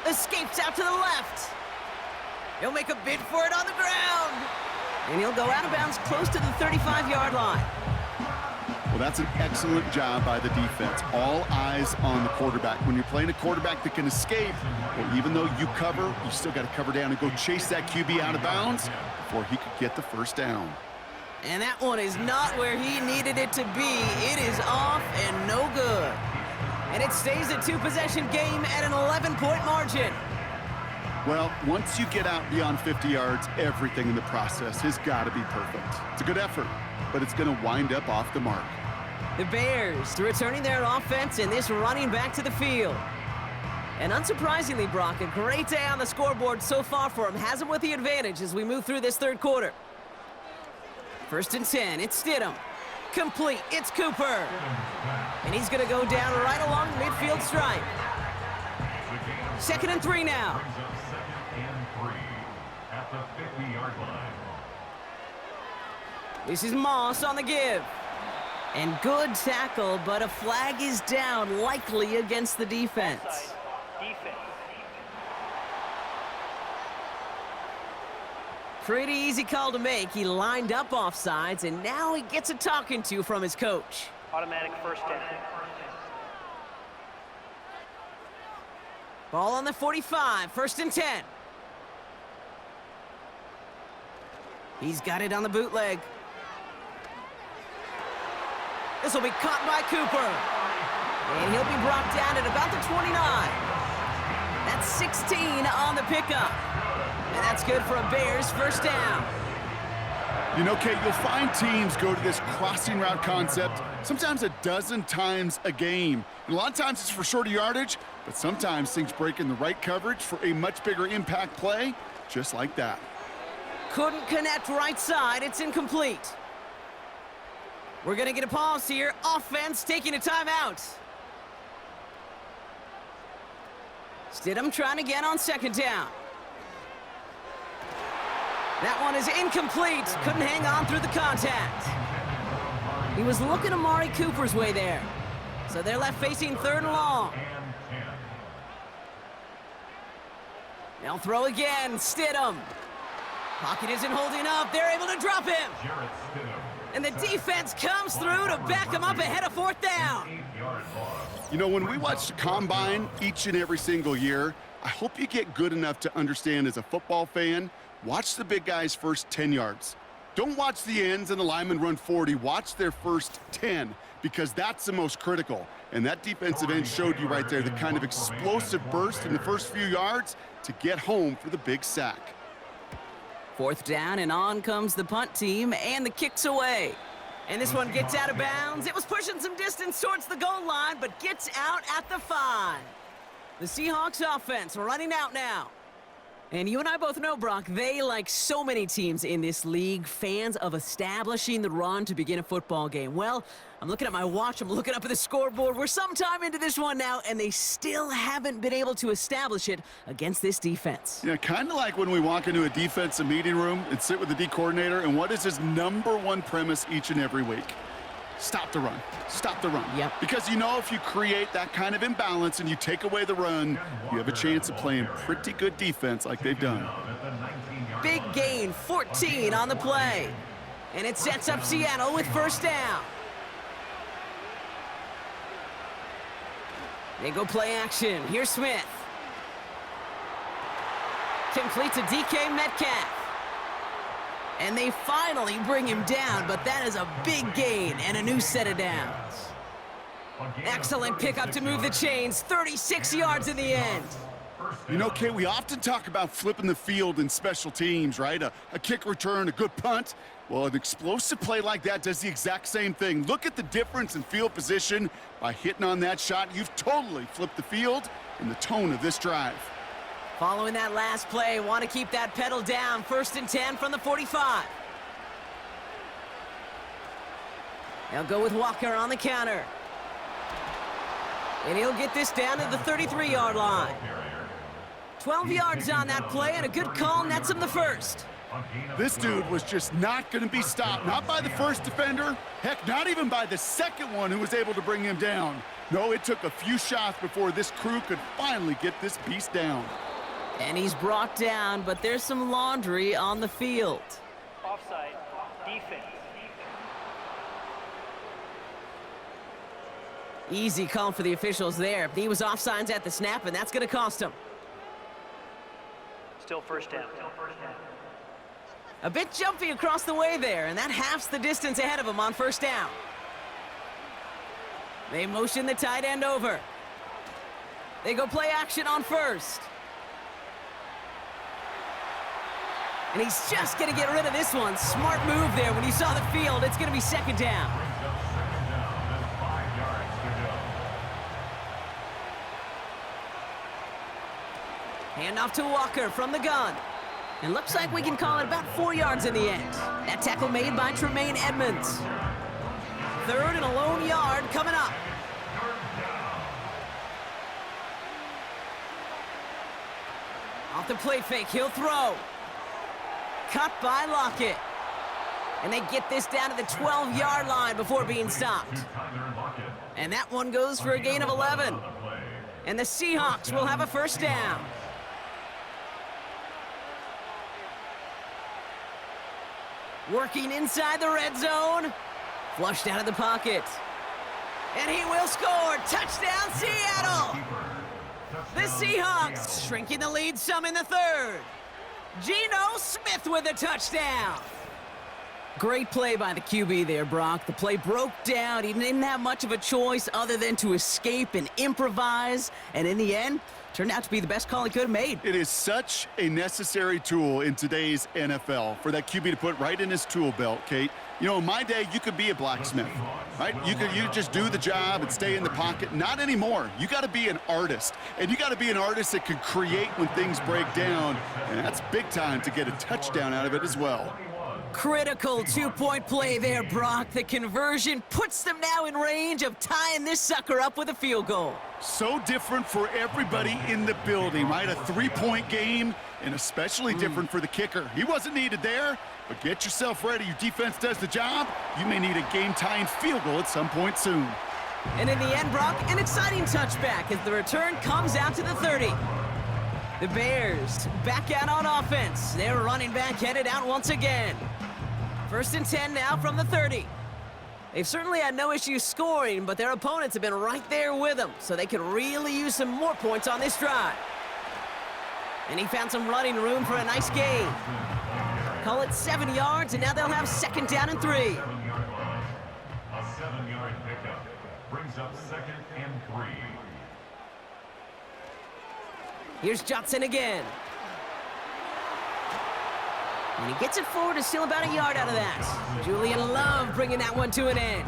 escapes out to the left. He'll make a bid for it on the ground. And he'll go out of bounds close to the 35-yard line. Well, that's an excellent job by the defense. All eyes on the quarterback. When you're playing a quarterback that can escape, well, even though you cover, you still got to cover down and go chase that QB out of bounds before he could get the first down. And that one is not where he needed it to be. It is off and no good. And it stays a 2-possession game at an 11-point margin. Well, once you get out beyond 50 yards, everything in the process has got to be perfect. It's a good effort, but it's going to wind up off the mark. The Bears returning their offense and this running back to the field. And unsurprisingly, Brock, a great day on the scoreboard so far for him. Has him with the advantage as we move through this 3rd quarter. 1st and 10, it's Stidham. Complete, it's Cooper. And he's going to go down right along the midfield stripe. 2nd and 3 now. At the 50-yard line. This is Moss on the give. And good tackle, but a flag is down, likely against the defense. Defense. Pretty easy call to make. He lined up offsides, and now he gets a talking to from his coach. Automatic 1st down. Ball on the 45, 1st and 10. He's got it on the bootleg. This will be caught by Cooper. And he'll be brought down at about the 29. That's 16 on the pickup. And that's good for a Bears 1st down. You know, Kate, you'll find teams go to this crossing route concept sometimes a dozen times a game. And a lot of times it's for shorter yardage, but sometimes things break in the right coverage for a much bigger impact play, just like that. Couldn't connect right side. It's incomplete. We're going to get a pause here. Offense taking a timeout. Stidham trying again on 2nd down. That one is incomplete. Couldn't hang on through the contact. He was looking Amari Cooper's way there. So they're left facing 3rd and long. They'll throw again. Stidham. Pocket isn't holding up. They're able to drop him. And the defense comes through to back him up ahead of 4th down. You know, when we watch the combine each and every single year, I hope you get good enough to understand as a football fan, watch the big guys' first 10 yards. Don't watch the ends and the linemen run 40. Watch their first 10, because that's the most critical. And that defensive end showed you right there the kind of explosive burst in the first few yards to get home for the big sack. 4th down, and on comes the punt team, and the kick's away. And this one gets out of bounds. It was pushing some distance towards the goal line, but gets out at the 5. The Seahawks offense running out now. And you and I both know, Brock, they, like so many teams in this league, fans of establishing the run to begin a football game. Well, I'm looking at my watch, I'm looking up at the scoreboard. We're sometime into this one now, and they still haven't been able to establish it against this defense. Yeah, kind of like when we walk into a defensive meeting room and sit with the D coordinator, and what is his #1 premise each and every week? Stop the run. Stop the run. Yep. Because you know if you create that kind of imbalance and you take away the run, you have a chance of playing pretty good defense like they've done. Big gain, 14 on the play. And it sets up Seattle with 1st down. They go play action. Here's Smith. Complete to DK Metcalf. And they finally bring him down, but that is a big gain and a new set of downs. Excellent pickup to move the chains, 36 yards in the end. You know, Kate, we often talk about flipping the field in special teams, right? A kick return, a good punt. Well, an explosive play like that does the exact same thing. Look at the difference in field position. By hitting on that shot, you've totally flipped the field and the tone of this drive. Following that last play, want to keep that pedal down. 1st and 10 from the 45. They'll go with Walker on the counter. And he'll get this down to the 33-yard line. 12 yards on that play, and a good call nets him the first. This dude was just not going to be stopped. Not by the first defender. Heck, not even by the second one who was able to bring him down. No, it took a few shots before this crew could finally get this beast down. And he's brought down, but there's some laundry on the field. Offside. Defense. Easy call for the officials there. He was offsides at the snap, and that's going to cost him. Still first down. A bit jumpy across the way there, and that halves the distance ahead of him on 1st down. They motion the tight end over. They go play action on 1st. And he's just going to get rid of this one. Smart move there. When you saw the field, it's going to be 2nd down. Handoff to Walker from the gun. And looks like we can call it about 4 yards in the end. That tackle made by Tremaine Edmonds. 3rd and a lone yard coming up. Off the play fake, he'll throw. Cut by Lockett. And they get this down to the 12-yard line before being stopped. And that one goes for a gain of 11. And the Seahawks will have a 1st down. Working inside the red zone. Flushed out of the pocket. And he will score. Touchdown, Seattle! The Seahawks shrinking the lead some in the 3rd. Geno Smith with a touchdown. Great play by the QB there, Brock. The play broke down. He didn't have much of a choice other than to escape and improvise. And in the end, turned out to be the best call he could have made. It is such a necessary tool in today's NFL for that QB to put right in his tool belt, Kate. You know, in my day, you could be a blacksmith, right? You just do the job and stay in the pocket. Not anymore. You got to be an artist, and you got to be an artist that can create when things break down, and that's big time to get a touchdown out of it as well. Critical 2-point play there, Brock. The conversion puts them now in range of tying this sucker up with a field goal. So different for everybody in the building, right? A 3-point game, and especially different for the kicker. He wasn't needed there, but get yourself ready. Your defense does the job. You may need a game-tying field goal at some point soon. And in the end, Brock, an exciting touchback as the return comes out to the 30. The Bears back out on offense. Their running back headed out once again. 1st and 10 now from the 30. They've certainly had no issues scoring, but their opponents have been right there with them, so they could really use some more points on this drive. And he found some running room for a nice gain. Call it 7 yards, and now they'll have 2nd down and 3. A 7-yard pickup brings up 2nd and 3. Here's Johnson again. And he gets it forward to still about a yard out of that. Julian Love bringing that one to an end.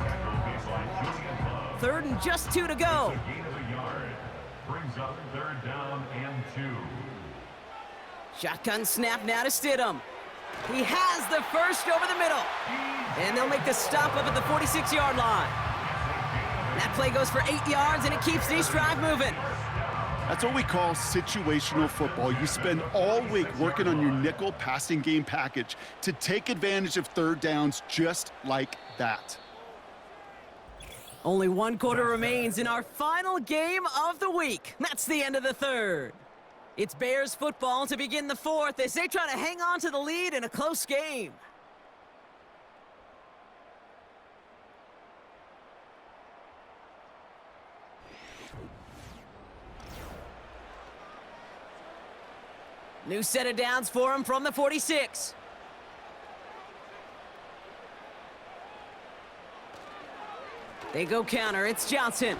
3rd and just 2 to go. Gain of a yard brings up 3rd down and 2. Shotgun snap now to Stidham. He has the first over the middle. And they'll make the stop up at the 46-yard line. That play goes for 8 yards, and it keeps this drive moving. That's what we call situational football. You spend all week working on your nickel passing game package to take advantage of 3rd downs just like that. Only 1 quarter remains in our final game of the week. That's the end of the 3rd. It's Bears football to begin the 4th as they try to hang on to the lead in a close game. New set of downs for him from the 46. They go counter. It's Johnson.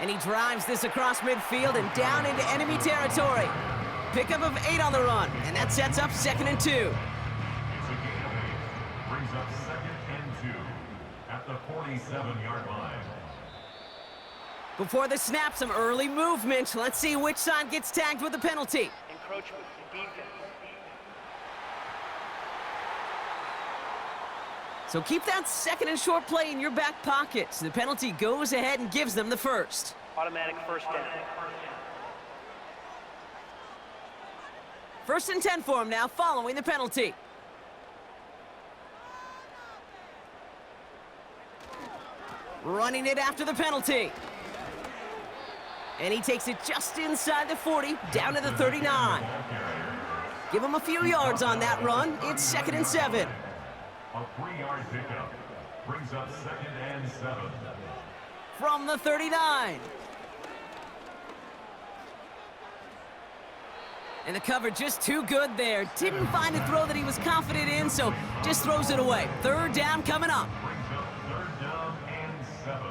And he drives this across midfield and down into enemy territory. Pickup of 8 on the run, and that sets up 2nd and 2. It's a gain up 2nd and 2 at the 47-yard line. Before the snap, some early movement. Let's see which side gets tagged with the penalty. Encroachment, defense. So keep that second and short play in your back pocket. The penalty goes ahead and gives them the first. Automatic first down. 1st and 10 for him now, following the penalty. Running it after the penalty. And he takes it just inside the 40, down to the 39. Give him a few yards on that run. It's 2nd and 7. A 3-yard pickup brings up 2nd and 7. From the 39. And the cover just too good there. Didn't find a throw that he was confident in, so just throws it away. 3rd down coming up. Brings up 3rd down and 7.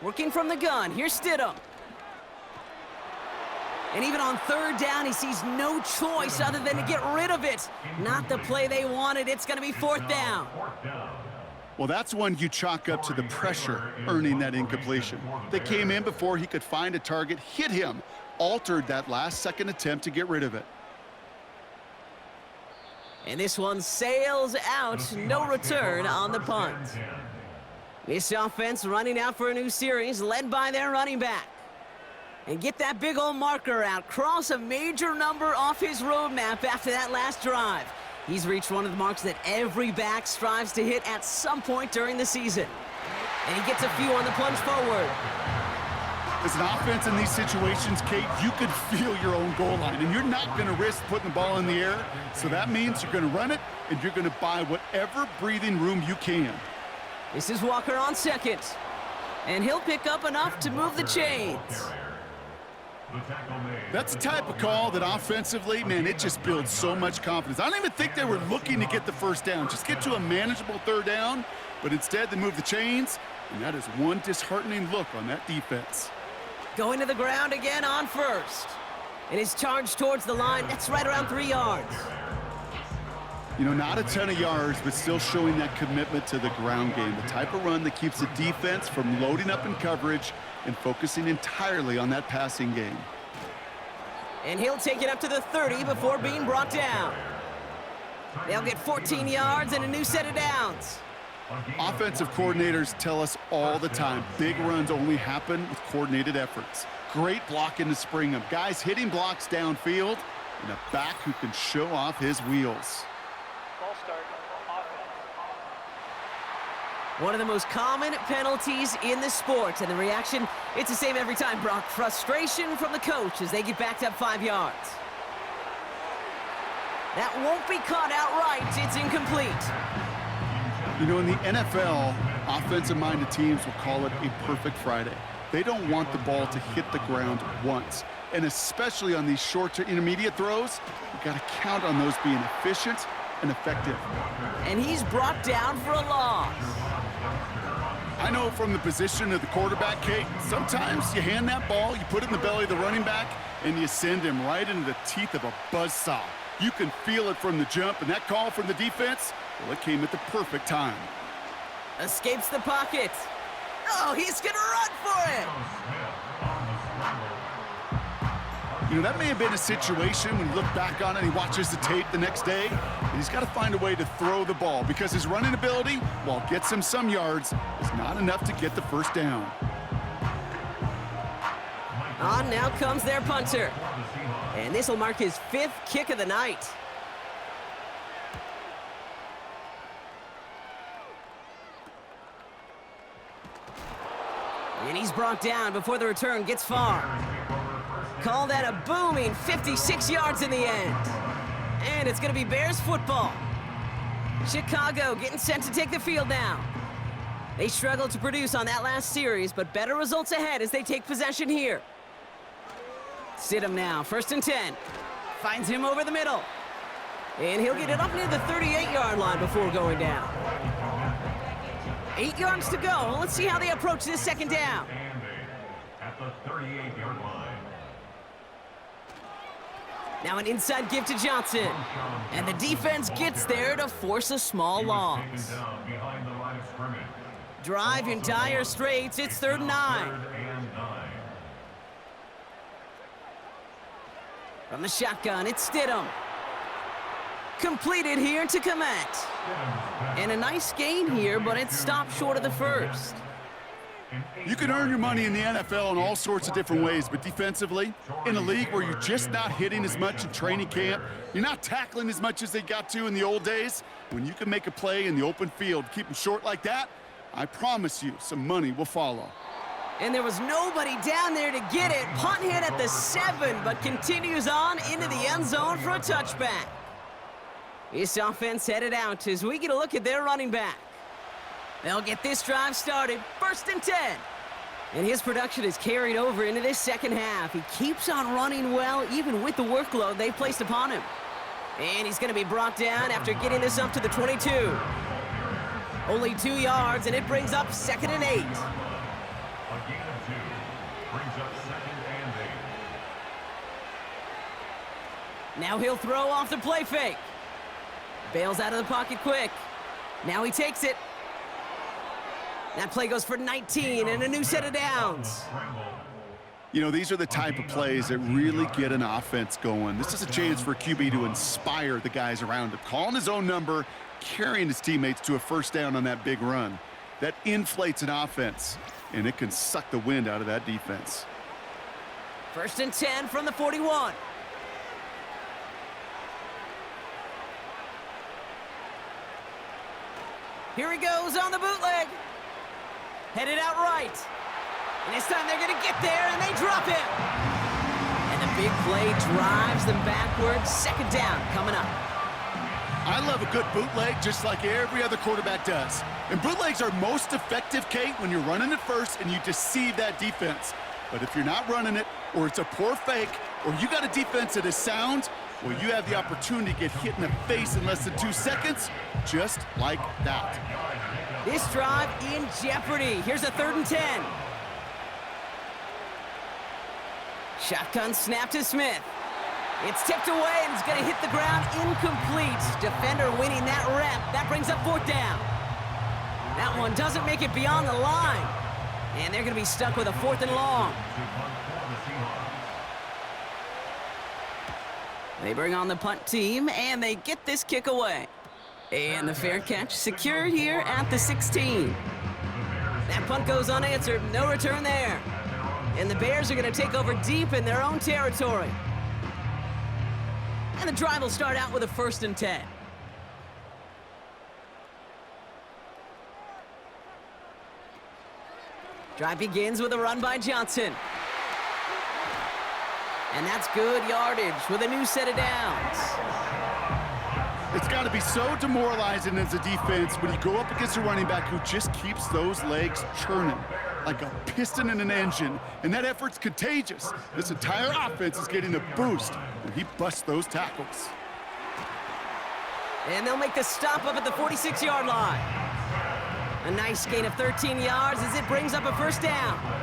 Working from the gun. Here's Stidham. And even on 3rd down, he sees no choice other than to get rid of it. Not the play they wanted. It's going to be 4th down. Well, that's one you chalk up to the pressure earning that incompletion. They came in before he could find a target, hit him, altered that last-second attempt to get rid of it. And this one sails out. No return on the punt. This offense running out for a new series, led by their running back. And get that big old marker out. Cross a major number off his roadmap after that last drive. He's reached one of the marks that every back strives to hit at some point during the season. And he gets a few on the plunge forward. As an offense in these situations, Kate, you could feel your own goal line, and you're not going to risk putting the ball in the air. So that means you're going to run it, and you're going to buy whatever breathing room you can. This is Walker on 2nd. And he'll pick up enough to move the chains. That's the type of call that offensively, man, it just builds so much confidence. I don't even think they were looking to get the 1st down. Just get to a manageable 3rd down, but instead they move the chains, and that is one disheartening look on that defense. Going to the ground again on 1st. And his charge towards the line, that's right around 3 yards. You know, not a ton of yards, but still showing that commitment to the ground game. The type of run that keeps the defense from loading up in coverage and focusing entirely on that passing game. And he'll take it up to the 30 before being brought down. They'll get 14 yards and a new set of downs. Offensive coordinators tell us all the time, big runs only happen with coordinated efforts. Great blocking to spring them. Guys hitting blocks downfield, and a back who can show off his wheels. Ball start, offense. One of the most common penalties in the sport, and the reaction, it's the same every time, Brock. Frustration from the coach as they get backed up 5 yards. That won't be caught outright. It's incomplete. You know, in the NFL, offensive-minded teams will call it a perfect Friday. They don't want the ball to hit the ground once. And especially on these short to intermediate throws, you've got to count on those being efficient and effective. And he's brought down for a loss. I know from the position of the quarterback, Kate, sometimes you hand that ball, you put it in the belly of the running back, and you send him right into the teeth of a buzzsaw. You can feel it from the jump, and that call from the defense, well, it came at the perfect time. Escapes the pocket. Oh, he's going to run for it. You know, that may have been a situation when you look back on it and he watches the tape the next day, and he's got to find a way to throw the ball because his running ability, while it gets him some yards, is not enough to get the 1st down. On now comes their punter. And this will mark his 5th kick of the night. And he's brought down before the return gets far. Call that a booming 56 yards in the end. And it's going to be Bears football. Chicago getting set to take the field now. They struggled to produce on that last series, but better results ahead as they take possession here. Stidham now, 1st and 10. Finds him over the middle. And he'll get it up near the 38-yard line before going down. 8 yards to go. Let's see how they approach this 2nd down. At the 38-yard line. Now an inside give to Johnson. And the defense gets there to force a small loss. Behind the line of scrimmage. Drive in dire straits. It's 3rd and 9. 3rd and 9. From the shotgun, it's Stidham. Completed here to Komet. And a nice gain here, but it stopped short of the first. You can earn your money in the NFL in all sorts of different ways, but defensively, in a league where you're just not hitting as much in training camp, you're not tackling as much as they got to in the old days, when you can make a play in the open field, keep them short like that, I promise you some money will follow. And there was nobody down there to get it. Punt hit at the 7, but continues on into the end zone for a touchback. This offense headed out as we get a look at their running back. They'll get this drive started, 1st and 10. And his production is carried over into this second half. He keeps on running well, even with the workload they placed upon him. And he's going to be brought down after getting this up to the 22. Only 2 yards, and it brings up 2nd and 8. A gain of 2 brings up 2nd and 8. Now he'll throw off the play fake. Bails out of the pocket quick. Now he takes it. That play goes for 19 and a new set of downs. You know, these are the type of plays that really get an offense going. This is a chance for a QB to inspire the guys around him, calling his own number, carrying his teammates to a 1st down on that big run. That inflates an offense, and it can suck the wind out of that defense. 1st and 10 from the 41. Here he goes on the bootleg. Headed out right. And this time they're going to get there, and they drop him. And the big play drives them backwards. 2nd down coming up. I love a good bootleg just like every other quarterback does. And bootlegs are most effective, Kate, when you're running it first and you deceive that defense. But if you're not running it, or it's a poor fake, or you got a defense that is sound, well, you have the opportunity to get hit in the face in less than 2 seconds, just like that. This drive in jeopardy. Here's a 3rd and 10. Shotgun snap to Smith. It's tipped away and it's going to hit the ground incomplete. Defender winning that rep. That brings up 4th down. That one doesn't make it beyond the line. And they're going to be stuck with a 4th and long. They bring on the punt team, and they get this kick away. And the fair catch secured here at the 16. That punt goes unanswered. No return there. And the Bears are going to take over deep in their own territory. And the drive will start out with a 1st and 10. Drive begins with a run by Johnson. And that's good yardage with a new set of downs. It's got to be so demoralizing as a defense when you go up against a running back who just keeps those legs churning like a piston in an engine, and that effort's contagious. This entire offense is getting a boost when he busts those tackles. And they'll make the stop up at the 46-yard line. A nice gain of 13 yards as it brings up a 1st down.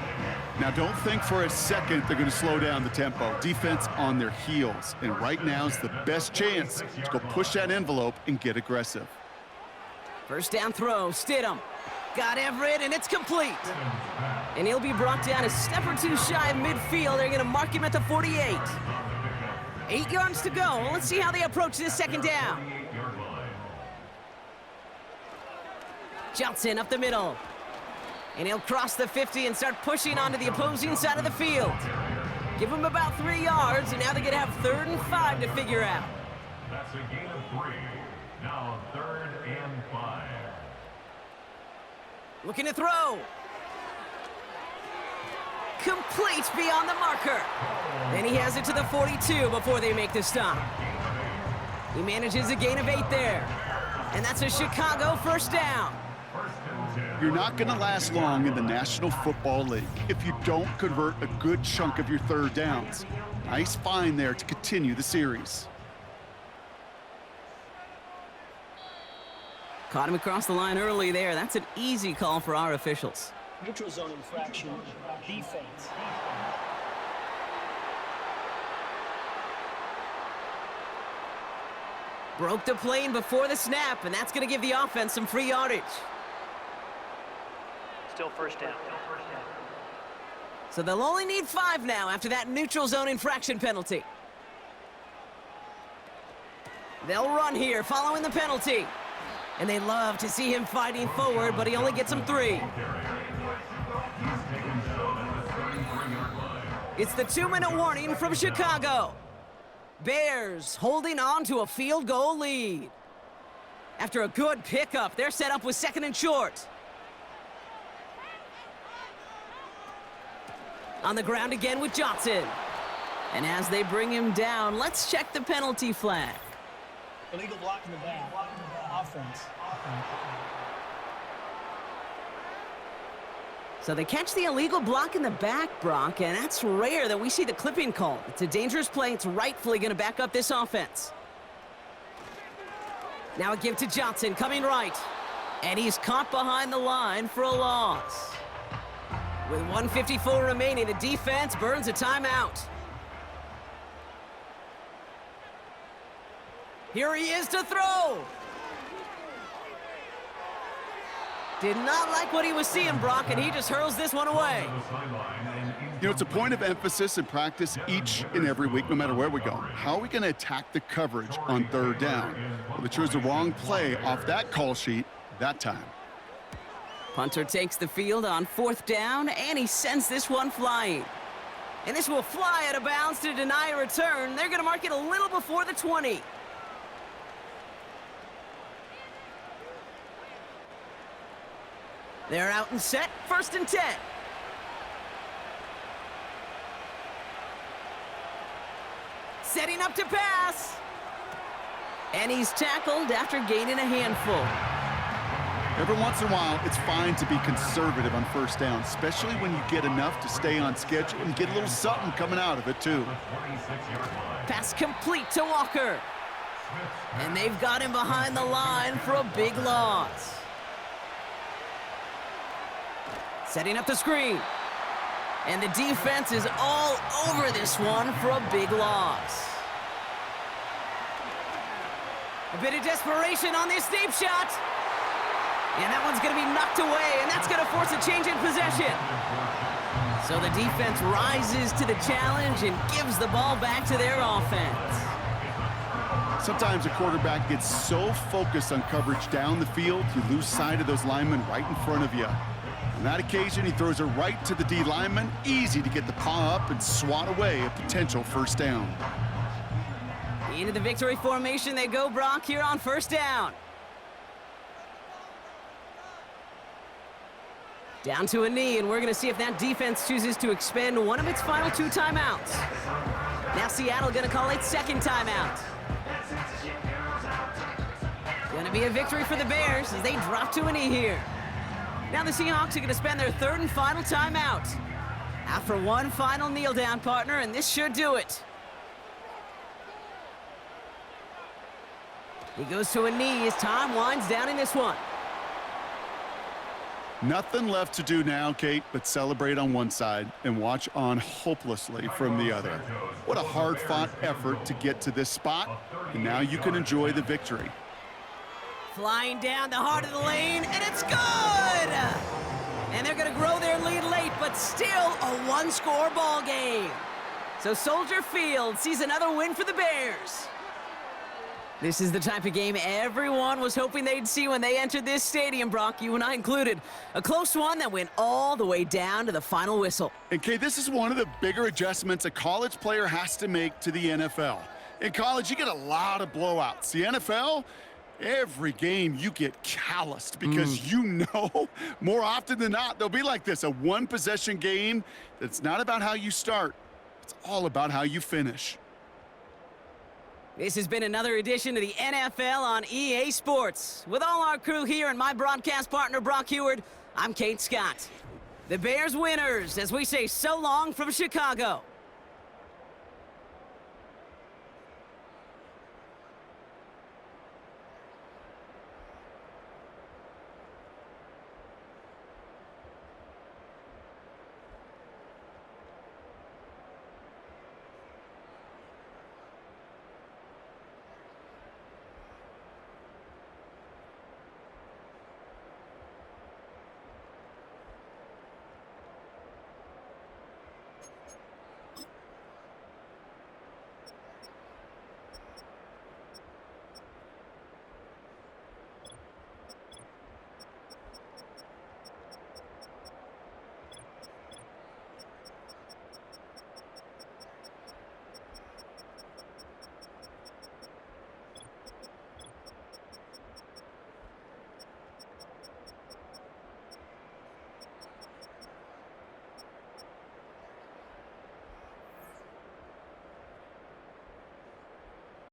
Now, don't think for a second they're going to slow down the tempo. Defense on their heels, and right now is the best chance to go push that envelope and get aggressive. 1st down throw, Stidham. Got Everett, and it's complete. And he'll be brought down a step or 2 shy of midfield. They're going to mark him at the 48. 8 yards to go. Let's see how they approach this 2nd down. Johnson up the middle. And he'll cross the 50 and start pushing onto the opposing side of the field. Give him about 3 yards, and now they're going to have 3rd and 5 to figure out. That's a gain of 3. Now 3rd and 5. Looking to throw. Complete beyond the marker. And he has it to the 42 before they make the stop. He manages a gain of 8 there. And that's a Chicago 1st down. You're not going to last long in the National Football League if you don't convert a good chunk of your 3rd downs. Nice find there to continue the series. Caught him across the line early there. That's an easy call for our officials. Neutral zone infraction, defense. Broke the plane before the snap, and that's going to give the offense some free yardage. Still first down. So they'll only need 5 now after that neutral zone infraction penalty. They'll run here following the penalty. And they love to see him fighting forward, but he only gets them 3. It's the 2-minute warning from Chicago. Bears holding on to a field goal lead. After a good pickup, they're set up with 2nd and short. On the ground again with Johnson. And as they bring him down, let's check the penalty flag. Illegal block in the back. Offense. So they catch the illegal block in the back, Brock, and that's rare that we see the clipping call. It's a dangerous play. It's rightfully going to back up this offense. Now a give to Johnson, coming right. And he's caught behind the line for a loss. With 1:54 remaining, the defense burns a timeout. Here he is to throw. Did not like what he was seeing, Brock, and he just hurls this one away. You know, it's a point of emphasis in practice each and every week, no matter where we go. How are we going to attack the coverage on 3rd down? Well, they chose the wrong play off that call sheet that time. Punter takes the field on 4th down, and he sends this one flying. And this will fly out of bounds to deny a return. They're going to mark it a little before the 20. They're out and set, 1st and 10. Setting up to pass. And he's tackled after gaining a handful. Every once in a while, it's fine to be conservative on 1st down, especially when you get enough to stay on schedule and get a little something coming out of it, too. Pass complete to Walker. And they've got him behind the line for a big loss. Setting up the screen. And the defense is all over this one for a big loss. A bit of desperation on this deep shot. And that one's going to be knocked away, and that's going to force a change in possession. So the defense rises to the challenge and gives the ball back to their offense. Sometimes a quarterback gets so focused on coverage down the field, you lose sight of those linemen right in front of you. On that occasion, he throws it right to the D lineman. Easy to get the paw up and swat away a potential 1st down. Into the victory formation they go, Brock, here on 1st down. Down to a knee, and we're going to see if that defense chooses to expend one of its final 2 timeouts. Now Seattle going to call its 2nd timeout. Going to be a victory for the Bears as they drop to a knee here. Now the Seahawks are going to spend their 3rd and final timeout. After one final kneel down, partner, and this should do it. He goes to a knee as time winds down in this one. Nothing left to do now, Kate, but celebrate on one side and watch on hopelessly from the other. What a hard-fought effort to get to this spot, and now you can enjoy the victory. Flying down the heart of the lane, and it's good! And they're going to grow their lead late, but still a 1-score ball game. So Soldier Field sees another win for the Bears. This is the type of game everyone was hoping they'd see when they entered this stadium, Brock, you and I included. A close one that went all the way down to the final whistle. And Kate, this is one of the bigger adjustments a college player has to make to the NFL. In college, you get a lot of blowouts. The NFL, every game you get calloused because you know more often than not they'll be like this, a 1-possession game that's not about how you start. It's all about how you finish. This has been another edition of the NFL on EA Sports. With all our crew here and my broadcast partner, Brock Heward, I'm Kate Scott. The Bears winners as we say so long from Chicago.